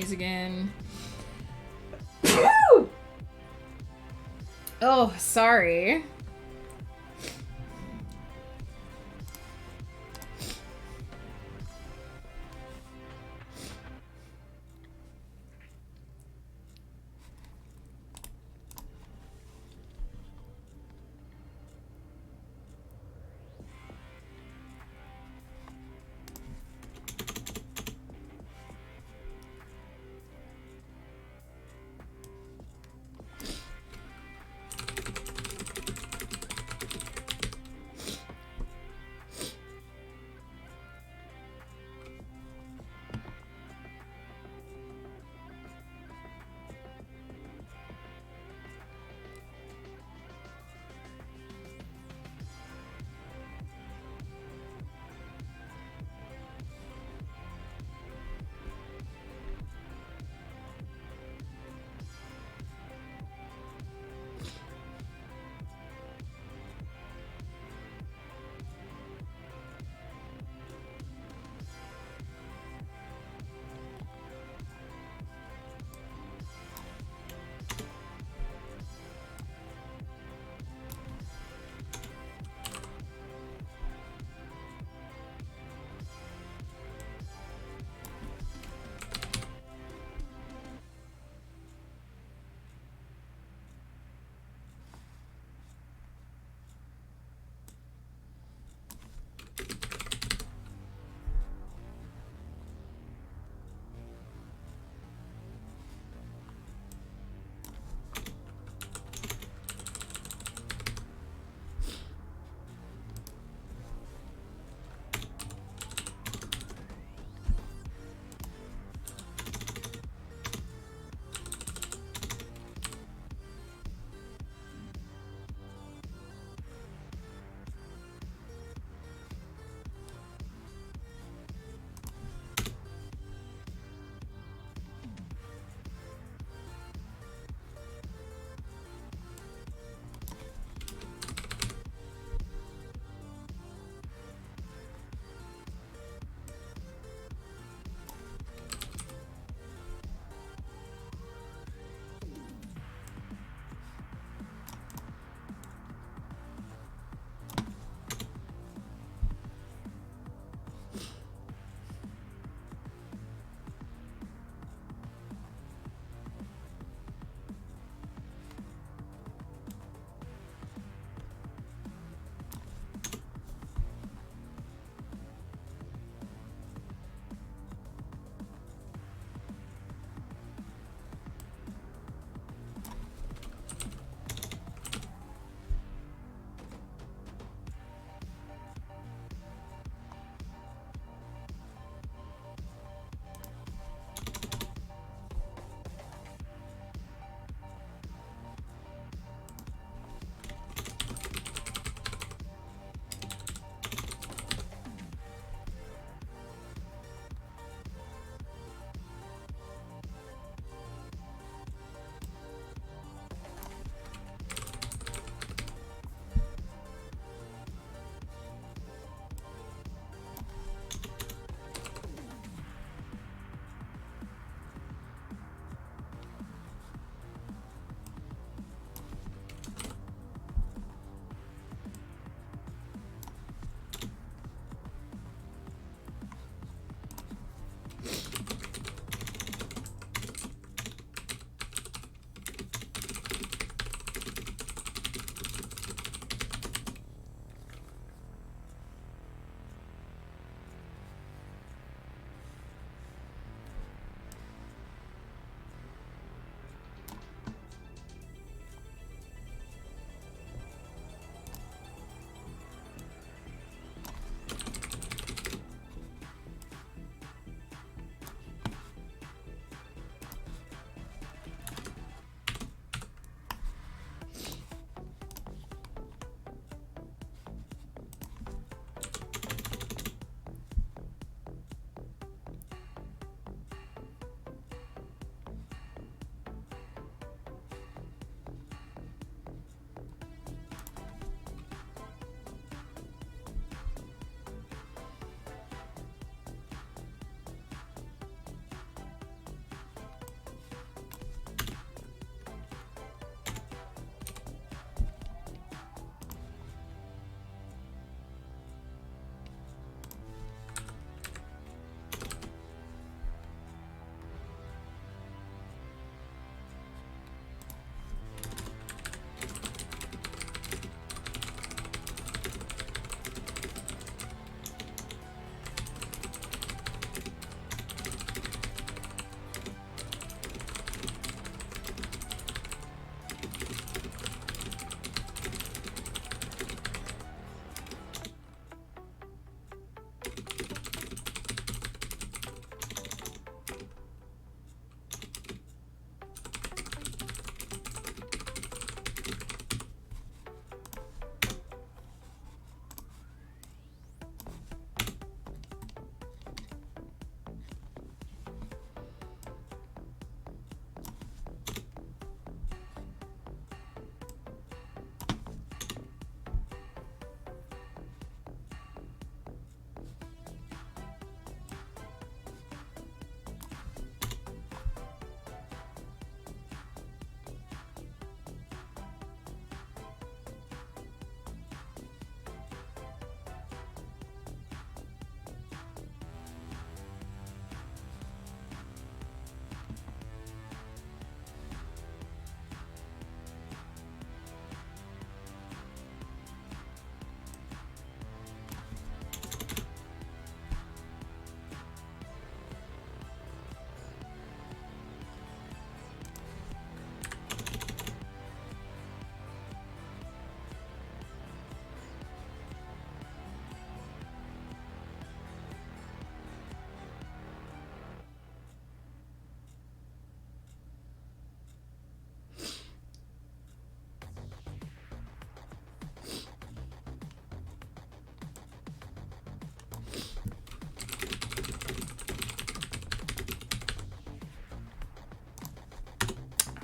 A: sneeze again. Oh, sorry.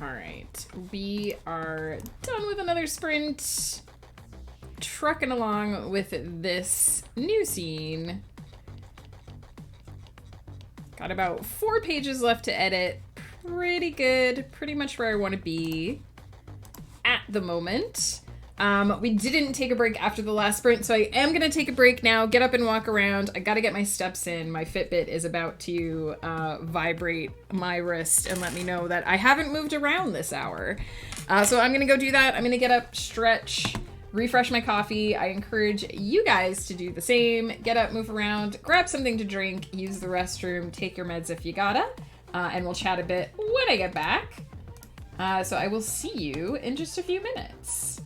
B: All right, we are done with another sprint. Trucking along with this new scene. Got about 4 pages left to edit. Pretty good. Pretty much where I want to be at the moment. We didn't take a break after the last sprint, so I am going to take a break now, get up and walk around. I got to get my steps in. My Fitbit is about to vibrate my wrist and let me know that I haven't moved around this hour. So I'm going to go do that. I'm going to get up, stretch, refresh my coffee. I encourage you guys to do the same. Get up, move around, grab something to drink, use the restroom, take your meds if you gotta, and we'll chat a bit when I get back. So I will see you in just a few minutes.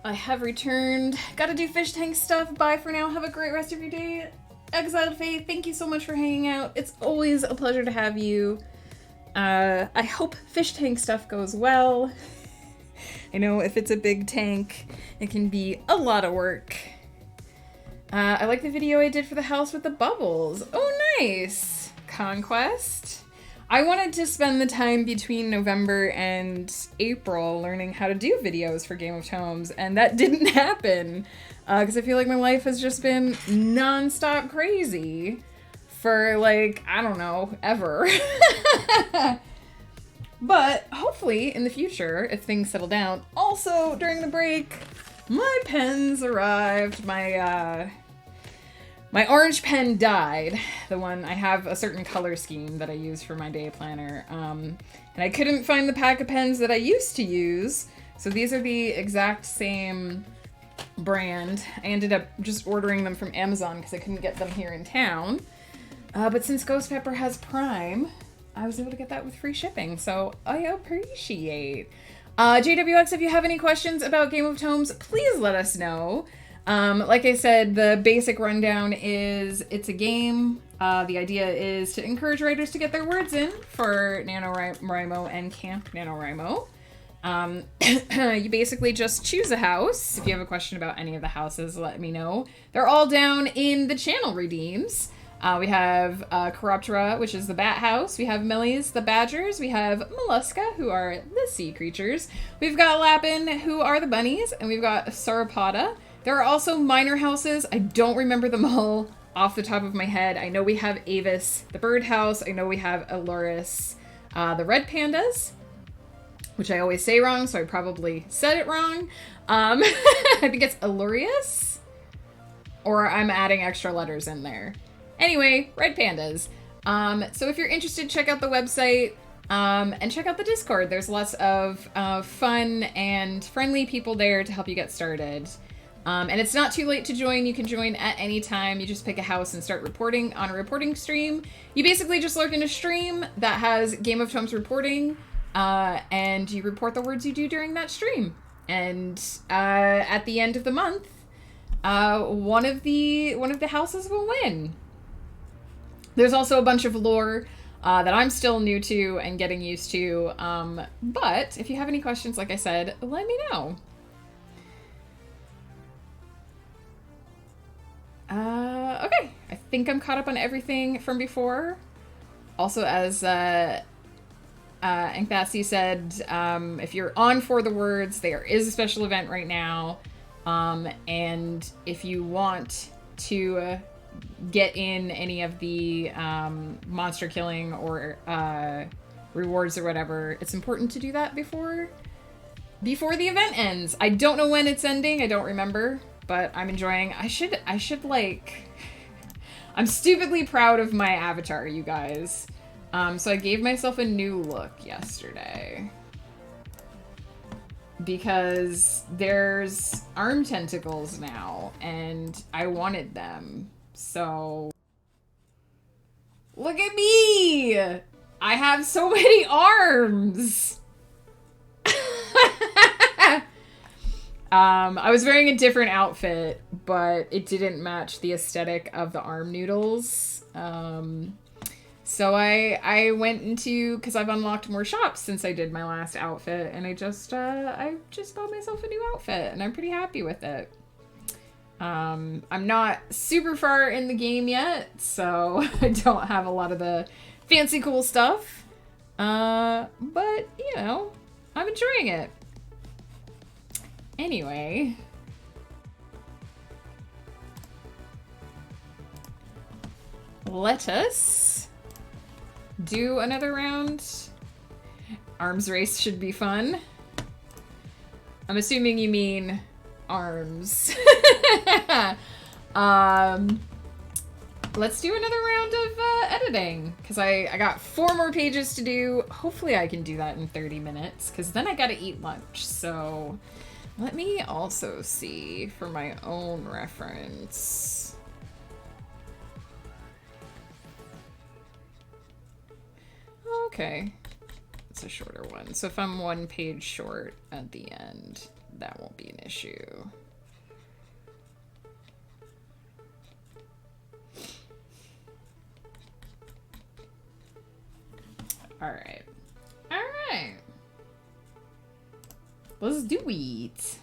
B: I have returned. Gotta do fish tank stuff. Bye for now. Have a great rest of your day. Exiled Faith, thank you so much for hanging out. It's always a pleasure to have you. I hope fish tank stuff goes well. I know if it's a big tank, it can be a lot of work. I like the video I did for the house with the bubbles. Oh, nice. Conquest. I wanted to spend the time between November and April learning how to do videos for Game of Tomes, and that didn't happen. Because I feel like my life has just been nonstop crazy for, like, I don't know, ever. But hopefully in the future, if things settle down. Also, during the break, my pens arrived. My orange pen died. The one, I have a certain color scheme that I use for my day planner. And I couldn't find the pack of pens that I used to use. So these are the exact same brand. I ended up just ordering them from Amazon because I couldn't get them here in town. But since Ghost Pepper has Prime, I was able to get that with free shipping, so I appreciate. JWX, if you have any questions about Game of Tomes, please let us know. Like I said, the basic rundown is it's a game. The idea is to encourage writers to get their words in for NaNoWriMo and Camp NaNoWriMo. You basically just choose a house. If you have a question about any of the houses, let me know. They're all down in the channel redeems. We have Corruptora, which is the bat house. We have Millies, the badgers. We have Mollusca, who are the sea creatures. We've got Lapin, who are the bunnies. And we've got Sauropoda. There are also minor houses. I don't remember them all off the top of my head. I know we have Avis, the birdhouse. I know we have Aluris, the red pandas, which I always say wrong, so I probably said it wrong. I think it's Alurius, or I'm adding extra letters in there. Anyway, red pandas. So if you're interested, check out the website and check out the Discord. There's lots of fun and friendly people there to help you get started. And it's not too late to join. You can join at any time. You just pick a house and start reporting on a reporting stream. You basically just lurk in a stream that has Game of Tomes reporting, and you report the words you do during that stream. And at the end of the month, one of the houses will win. There's also a bunch of lore that I'm still new to and getting used to. But if you have any questions, like I said, let me know. Okay, I think I'm caught up on everything from before. Also, as Anthasi said, if you're on For the Words, there is a special event right now. And if you want to get in any of the monster killing or rewards or whatever, it's important to do that before the event ends. I don't know when it's ending. I don't remember, but I'm enjoying. I should like, I'm stupidly proud of my avatar, you guys. So I gave myself a new look yesterday because there's arm tentacles now and I wanted them. So look at me! I have so many arms! I was wearing a different outfit, but it didn't match the aesthetic of the arm noodles. So I went into, because I've unlocked more shops since I did my last outfit, and I just bought myself a new outfit, and I'm pretty happy with it. I'm not super far in the game yet, so I don't have a lot of the fancy cool stuff. But, you know, I'm enjoying it. Anyway. Let us do another round. Arms race should be fun. I'm assuming you mean arms. Let's do another round of editing, because I got 4 more pages to do. Hopefully I can do that in 30 minutes, because then I gotta eat lunch. So let me also see for my own reference. Okay, it's a shorter one. So if I'm 1 page short at the end, that won't be an issue. All right. All right. Let's do it.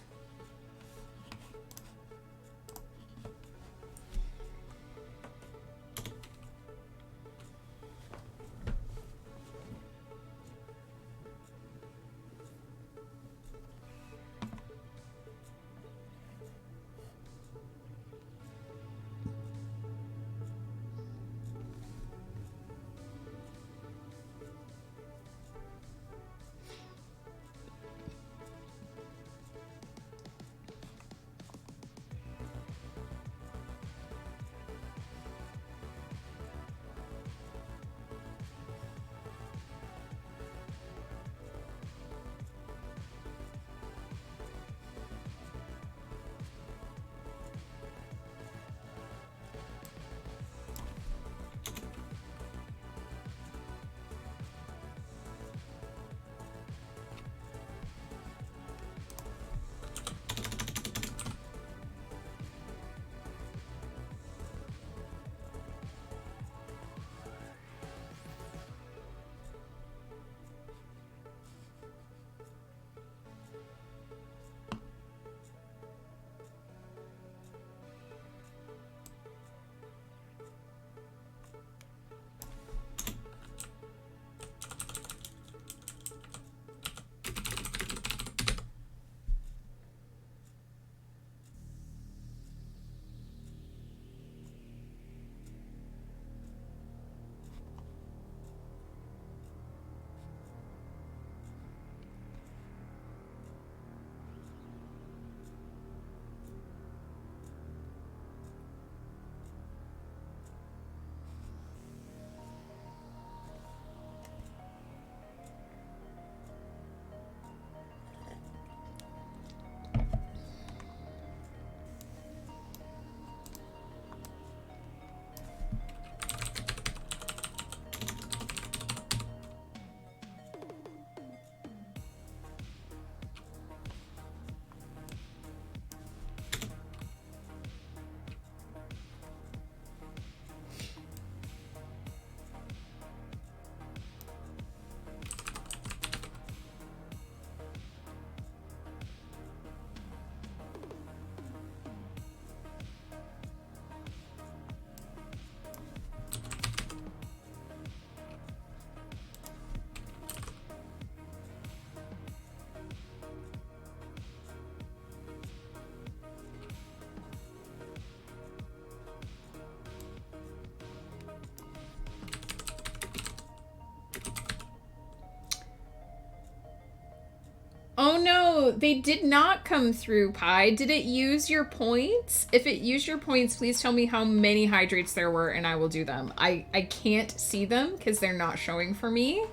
B: Oh no, they did not come through, Pi. Did it use your points? If it used your points, please tell me how many hydrates there were and I will do them. I can't see them because they're not showing for me.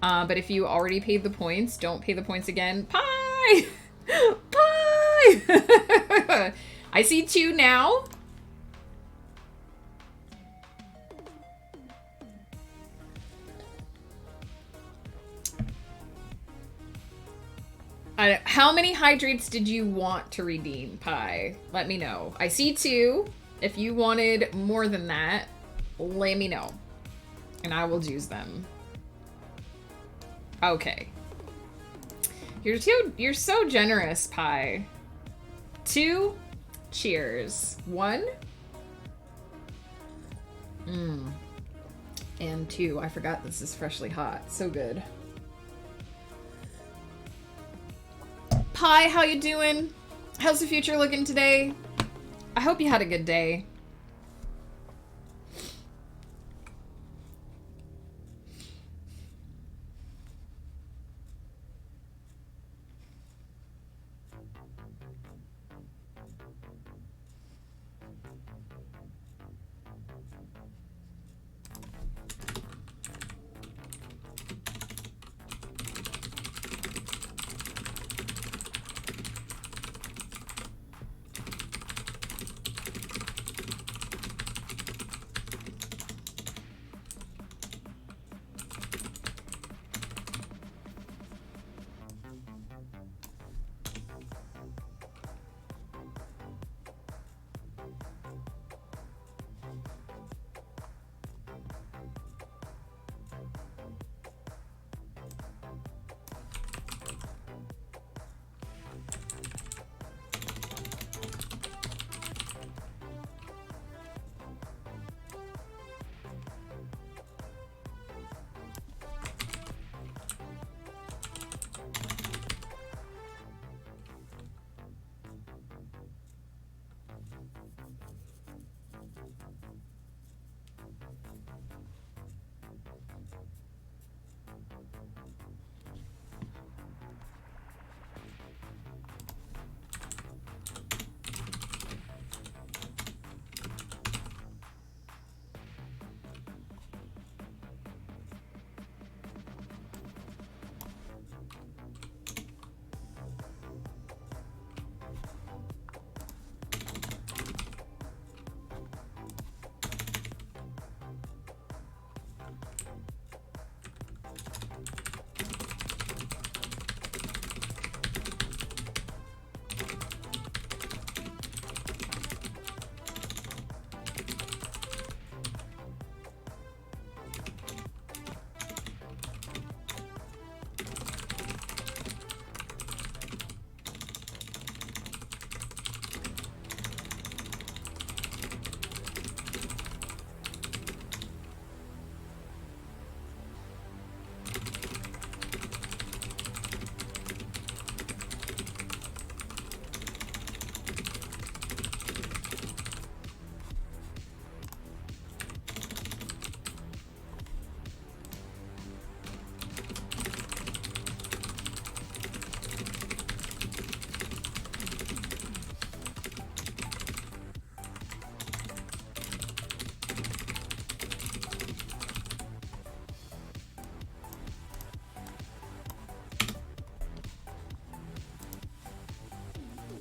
B: But if you already paid the points, don't pay the points again. Pi! Pi! I see 2 now. How many hydrates did you want to redeem, Pi? Let me know. I see 2. If you wanted more than that, let me know. And I will use them. Okay. You're so generous, Pi. 2. Cheers. 1. And 2. I forgot this is freshly hot. So good. Pi, how you doing? How's the future looking today? I hope you had a good day.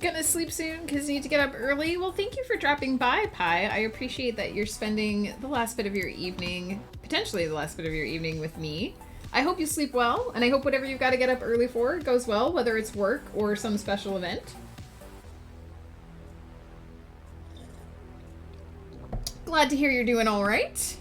B: gonna sleep soon because you need to get up early. Well, thank you for dropping by, Pi. I appreciate that you're spending the last bit of your evening, potentially the last bit of your evening with me. I hope you sleep well, and I hope whatever you've got to get up early for goes well, whether it's work or some special event. Glad to hear you're doing all right.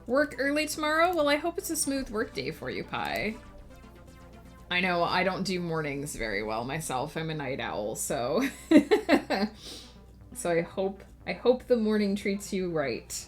B: Work early tomorrow? Well, I hope it's a smooth work day for you, Pi. I know, I don't do mornings very well myself. I'm a night owl, so... so I hope the morning treats you right.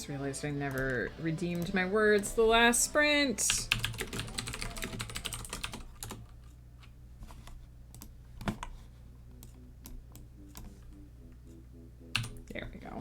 B: just realized I never redeemed my words the last sprint. There we go.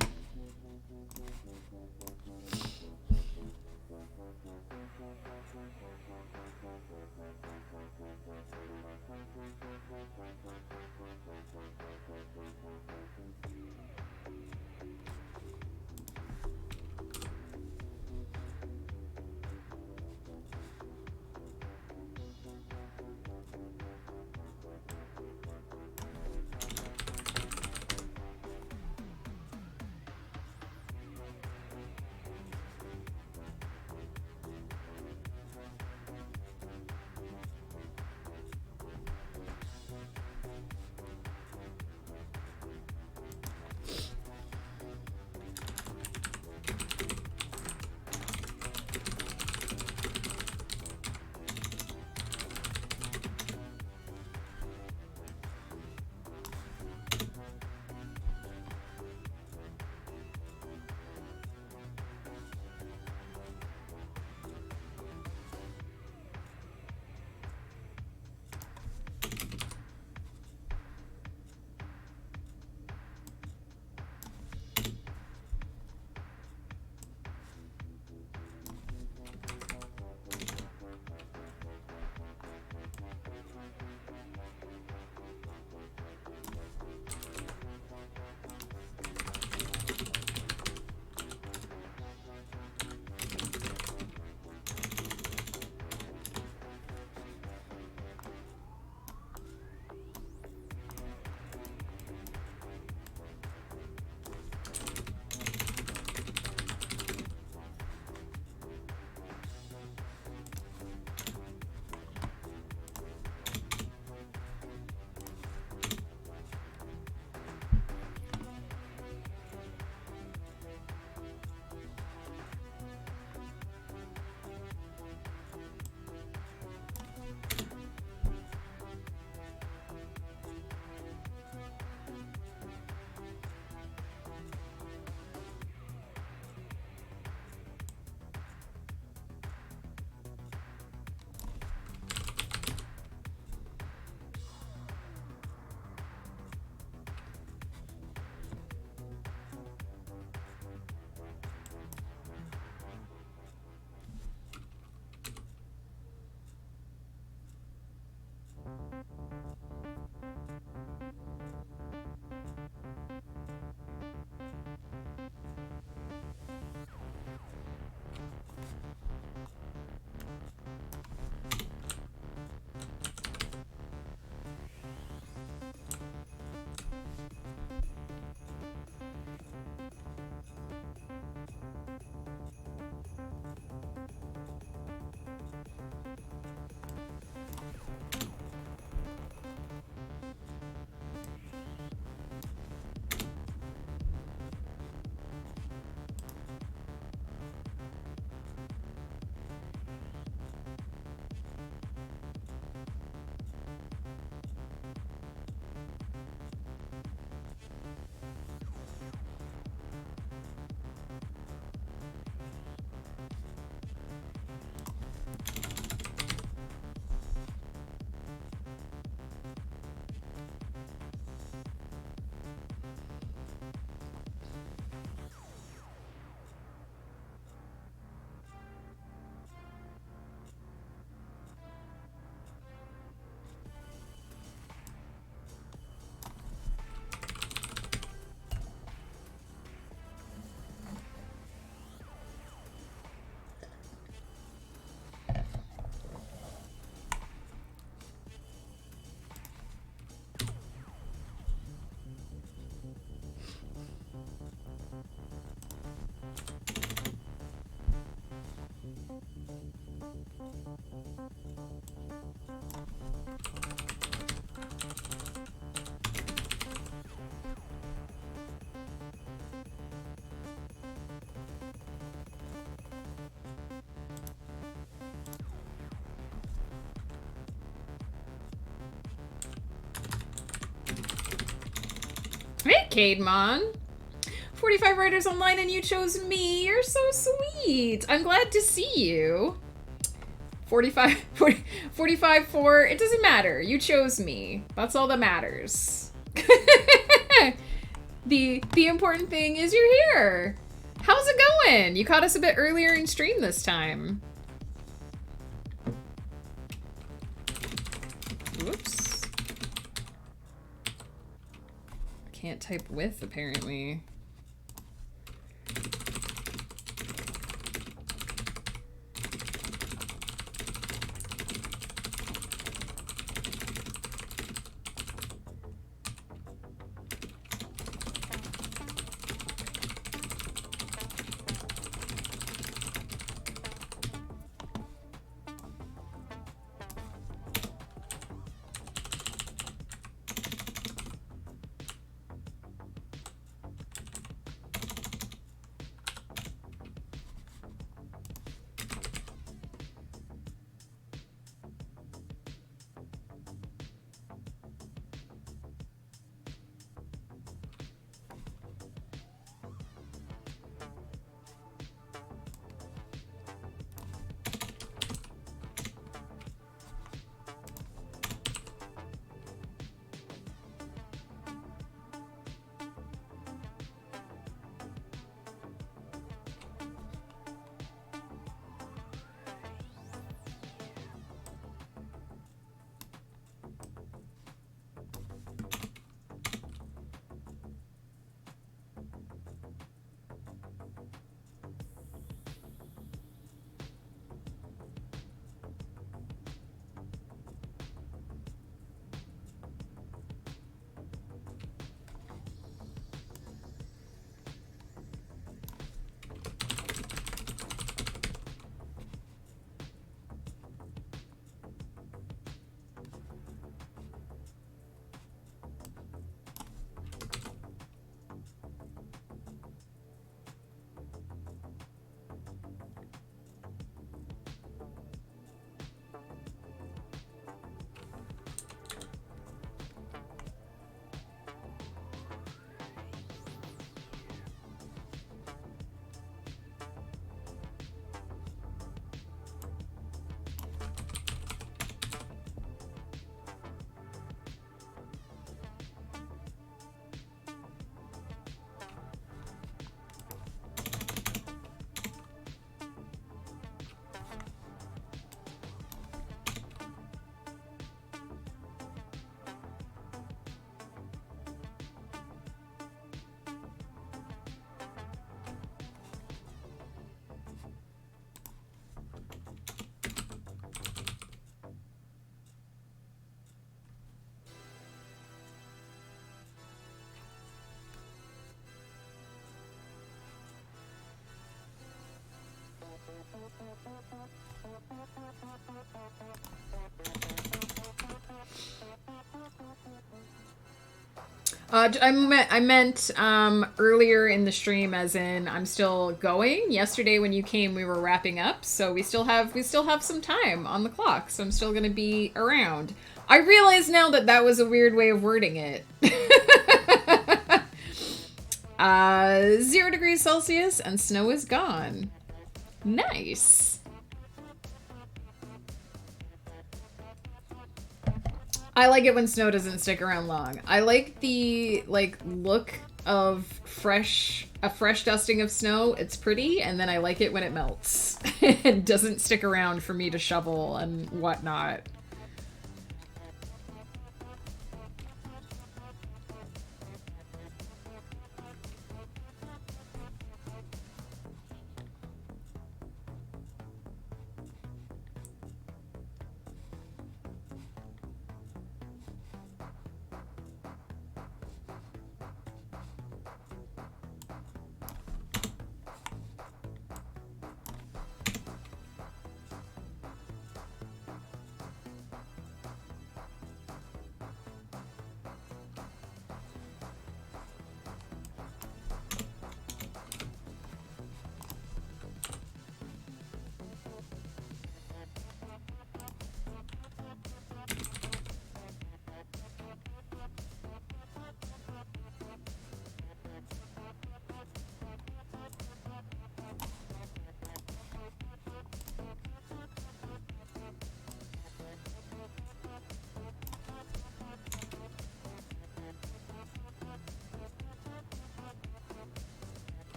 B: Hey, Cademon. 45 writers online and you chose me. You're so sweet. I'm glad to see you. 45 for, it doesn't matter. You chose me. That's all that matters. The important thing is you're here. How's it going? You caught us a bit earlier in stream this time. Whoops. Can't type with, apparently. I meant earlier in the stream, as in I'm still going. Yesterday when you came, we were wrapping up, so we still have some time on the clock. So I'm still gonna be around. I realize now that that was a weird way of wording it. 0 degrees Celsius and snow is gone. Nice. I like it when snow doesn't stick around long. I like the look of a fresh dusting of snow. It's pretty, and then I like it when it melts and doesn't stick around for me to shovel and whatnot.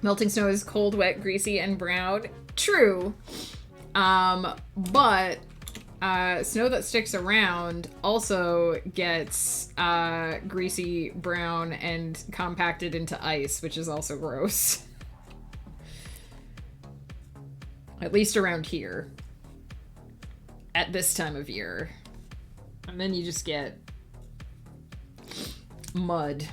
B: Melting snow is cold, wet, greasy, and brown. True. But snow that sticks around also gets greasy, brown, and compacted into ice, which is also gross. At least around here. At this time of year. And then you just get mud.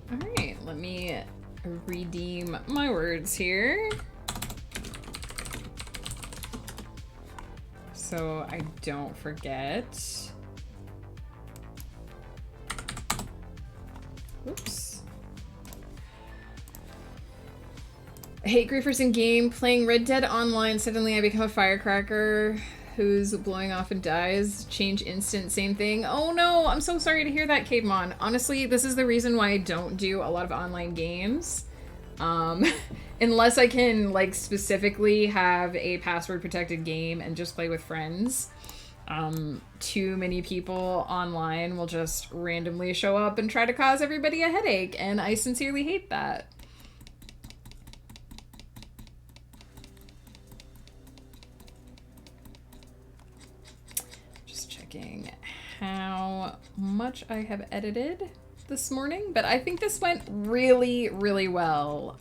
B: All right, let me redeem my words here. So I don't forget. Oops. I hate griefers in game. Playing Red Dead Online, suddenly I become a firecracker who's blowing off and dies. Change instant, same thing. Oh no, I'm so sorry to hear that, Cademon. Honestly, this is the reason why I don't do a lot of online games. Unless I can, like, specifically have a password protected game and just play with friends. Too many people online will just randomly show up and try to cause everybody a headache, and I sincerely hate that. Just checking how much I have edited this morning, but I think this went really, really well.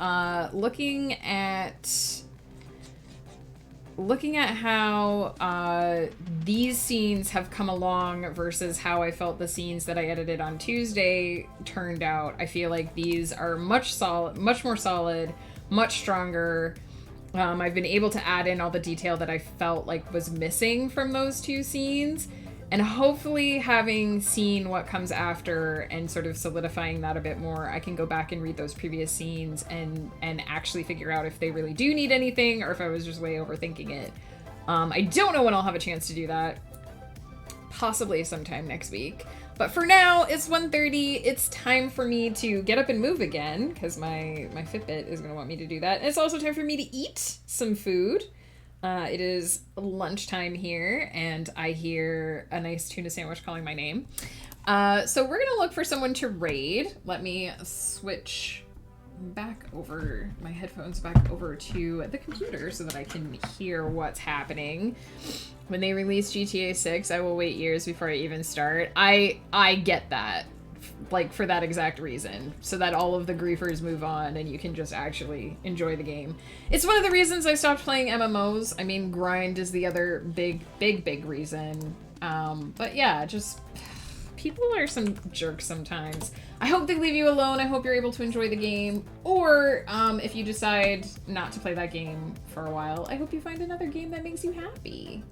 B: Looking at how these scenes have come along versus how I felt the scenes that I edited on Tuesday turned out, I feel like these are much more solid, much stronger. I've been able to add in all the detail that I felt like was missing from those two scenes. And hopefully, having seen what comes after and sort of solidifying that a bit more, I can go back and read those previous scenes and actually figure out if they really do need anything or if I was just way overthinking it. I don't know when I'll have a chance to do that. Possibly sometime next week. But for now, it's 1:30. It's time for me to get up and move again because my Fitbit is going to want me to do that. And it's also time for me to eat some food. It is lunchtime here, and I hear a nice tuna sandwich calling my name. So we're going to look for someone to raid. Let me switch back over my headphones back over to the computer so that I can hear what's happening. When they release GTA 6, I will wait years before I even start. I get that. Like, for that exact reason, so that all of the griefers move on and you can just actually enjoy the game. It's one of the reasons I stopped playing MMOs. I mean, grind is the other big reason. But yeah, just people are some jerks sometimes. I hope they leave you alone. I hope you're able to enjoy the game. Or if you decide not to play that game for a while, I hope you find another game that makes you happy.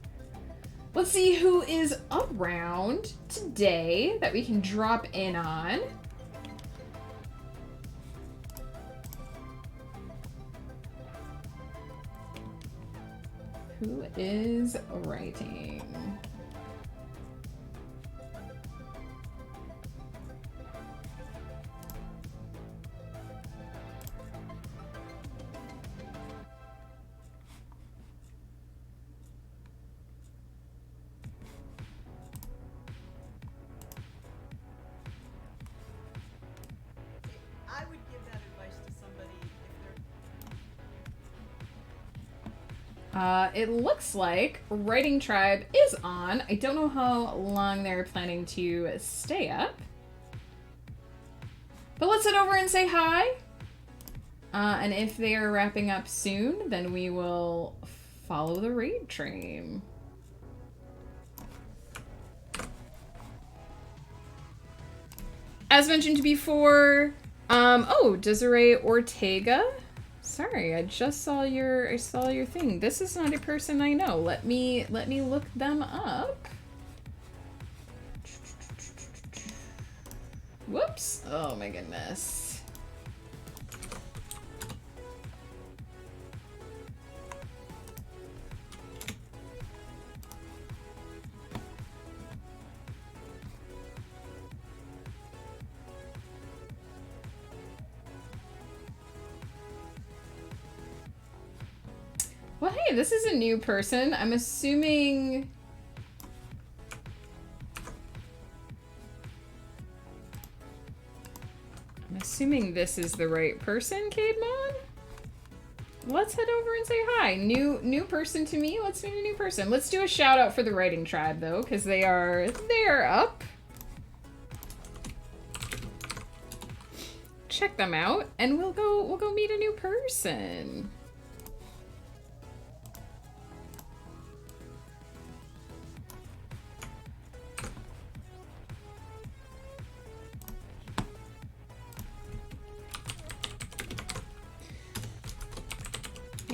B: Let's see who is around today that we can drop in on. Who is writing? It looks like Writing Tribe is on. I don't know how long they're planning to stay up. But let's head over and say hi. And if they are wrapping up soon, then we will follow the raid train. As mentioned before, oh, Desiree Ortega. Sorry, I just saw your thing. This is not a person I know. Let me look them up. Whoops. Oh my goodness. Well, hey, this is a new person. I'm assuming... this is the right person, Cademon? Let's head over and say hi. New person to me. Let's meet a new person. Let's do a shout out for the Writing Tribe though, because they are up. Check them out, and we'll go meet a new person.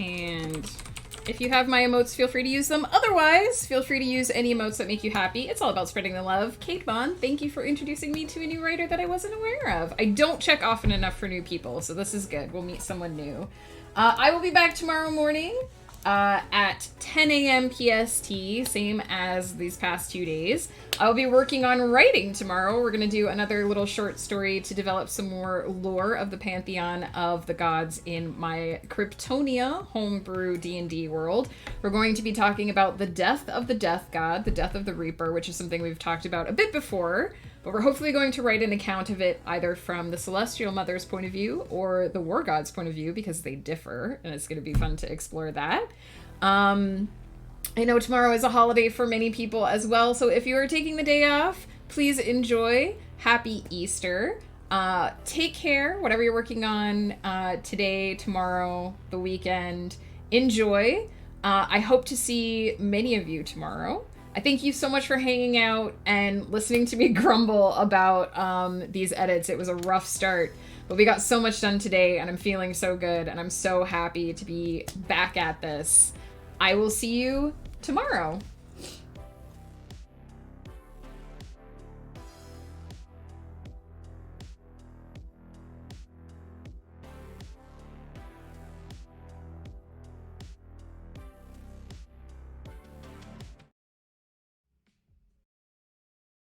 B: And if you have my emotes, feel free to use them. Otherwise, feel free to use any emotes that make you happy. It's all about spreading the love. Kate Bond, thank you for introducing me to a new writer that I wasn't aware of. I don't check often enough for new people, so this is good. We'll meet someone new. I will be back tomorrow morning at 10 a.m. PST, same as these past 2 days. I'll be working on writing tomorrow. We're going to do another little short story to develop some more lore of the pantheon of the gods in my Kryptonia homebrew D&D world. We're going to be talking about the death of the death god, the death of the Reaper, which is something we've talked about a bit before, but we're hopefully going to write an account of it either from the Celestial Mother's point of view or the War God's point of view, because they differ, and it's going to be fun to explore that. I know tomorrow is a holiday for many people as well, so if you are taking the day off, please enjoy. Happy Easter. Take care, whatever you're working on today, tomorrow, the weekend. Enjoy. I hope to see many of you tomorrow. I thank you so much for hanging out and listening to me grumble about these edits. It was a rough start, but we got so much done today, and I'm feeling so good, and I'm so happy to be back at this. I will see you tomorrow.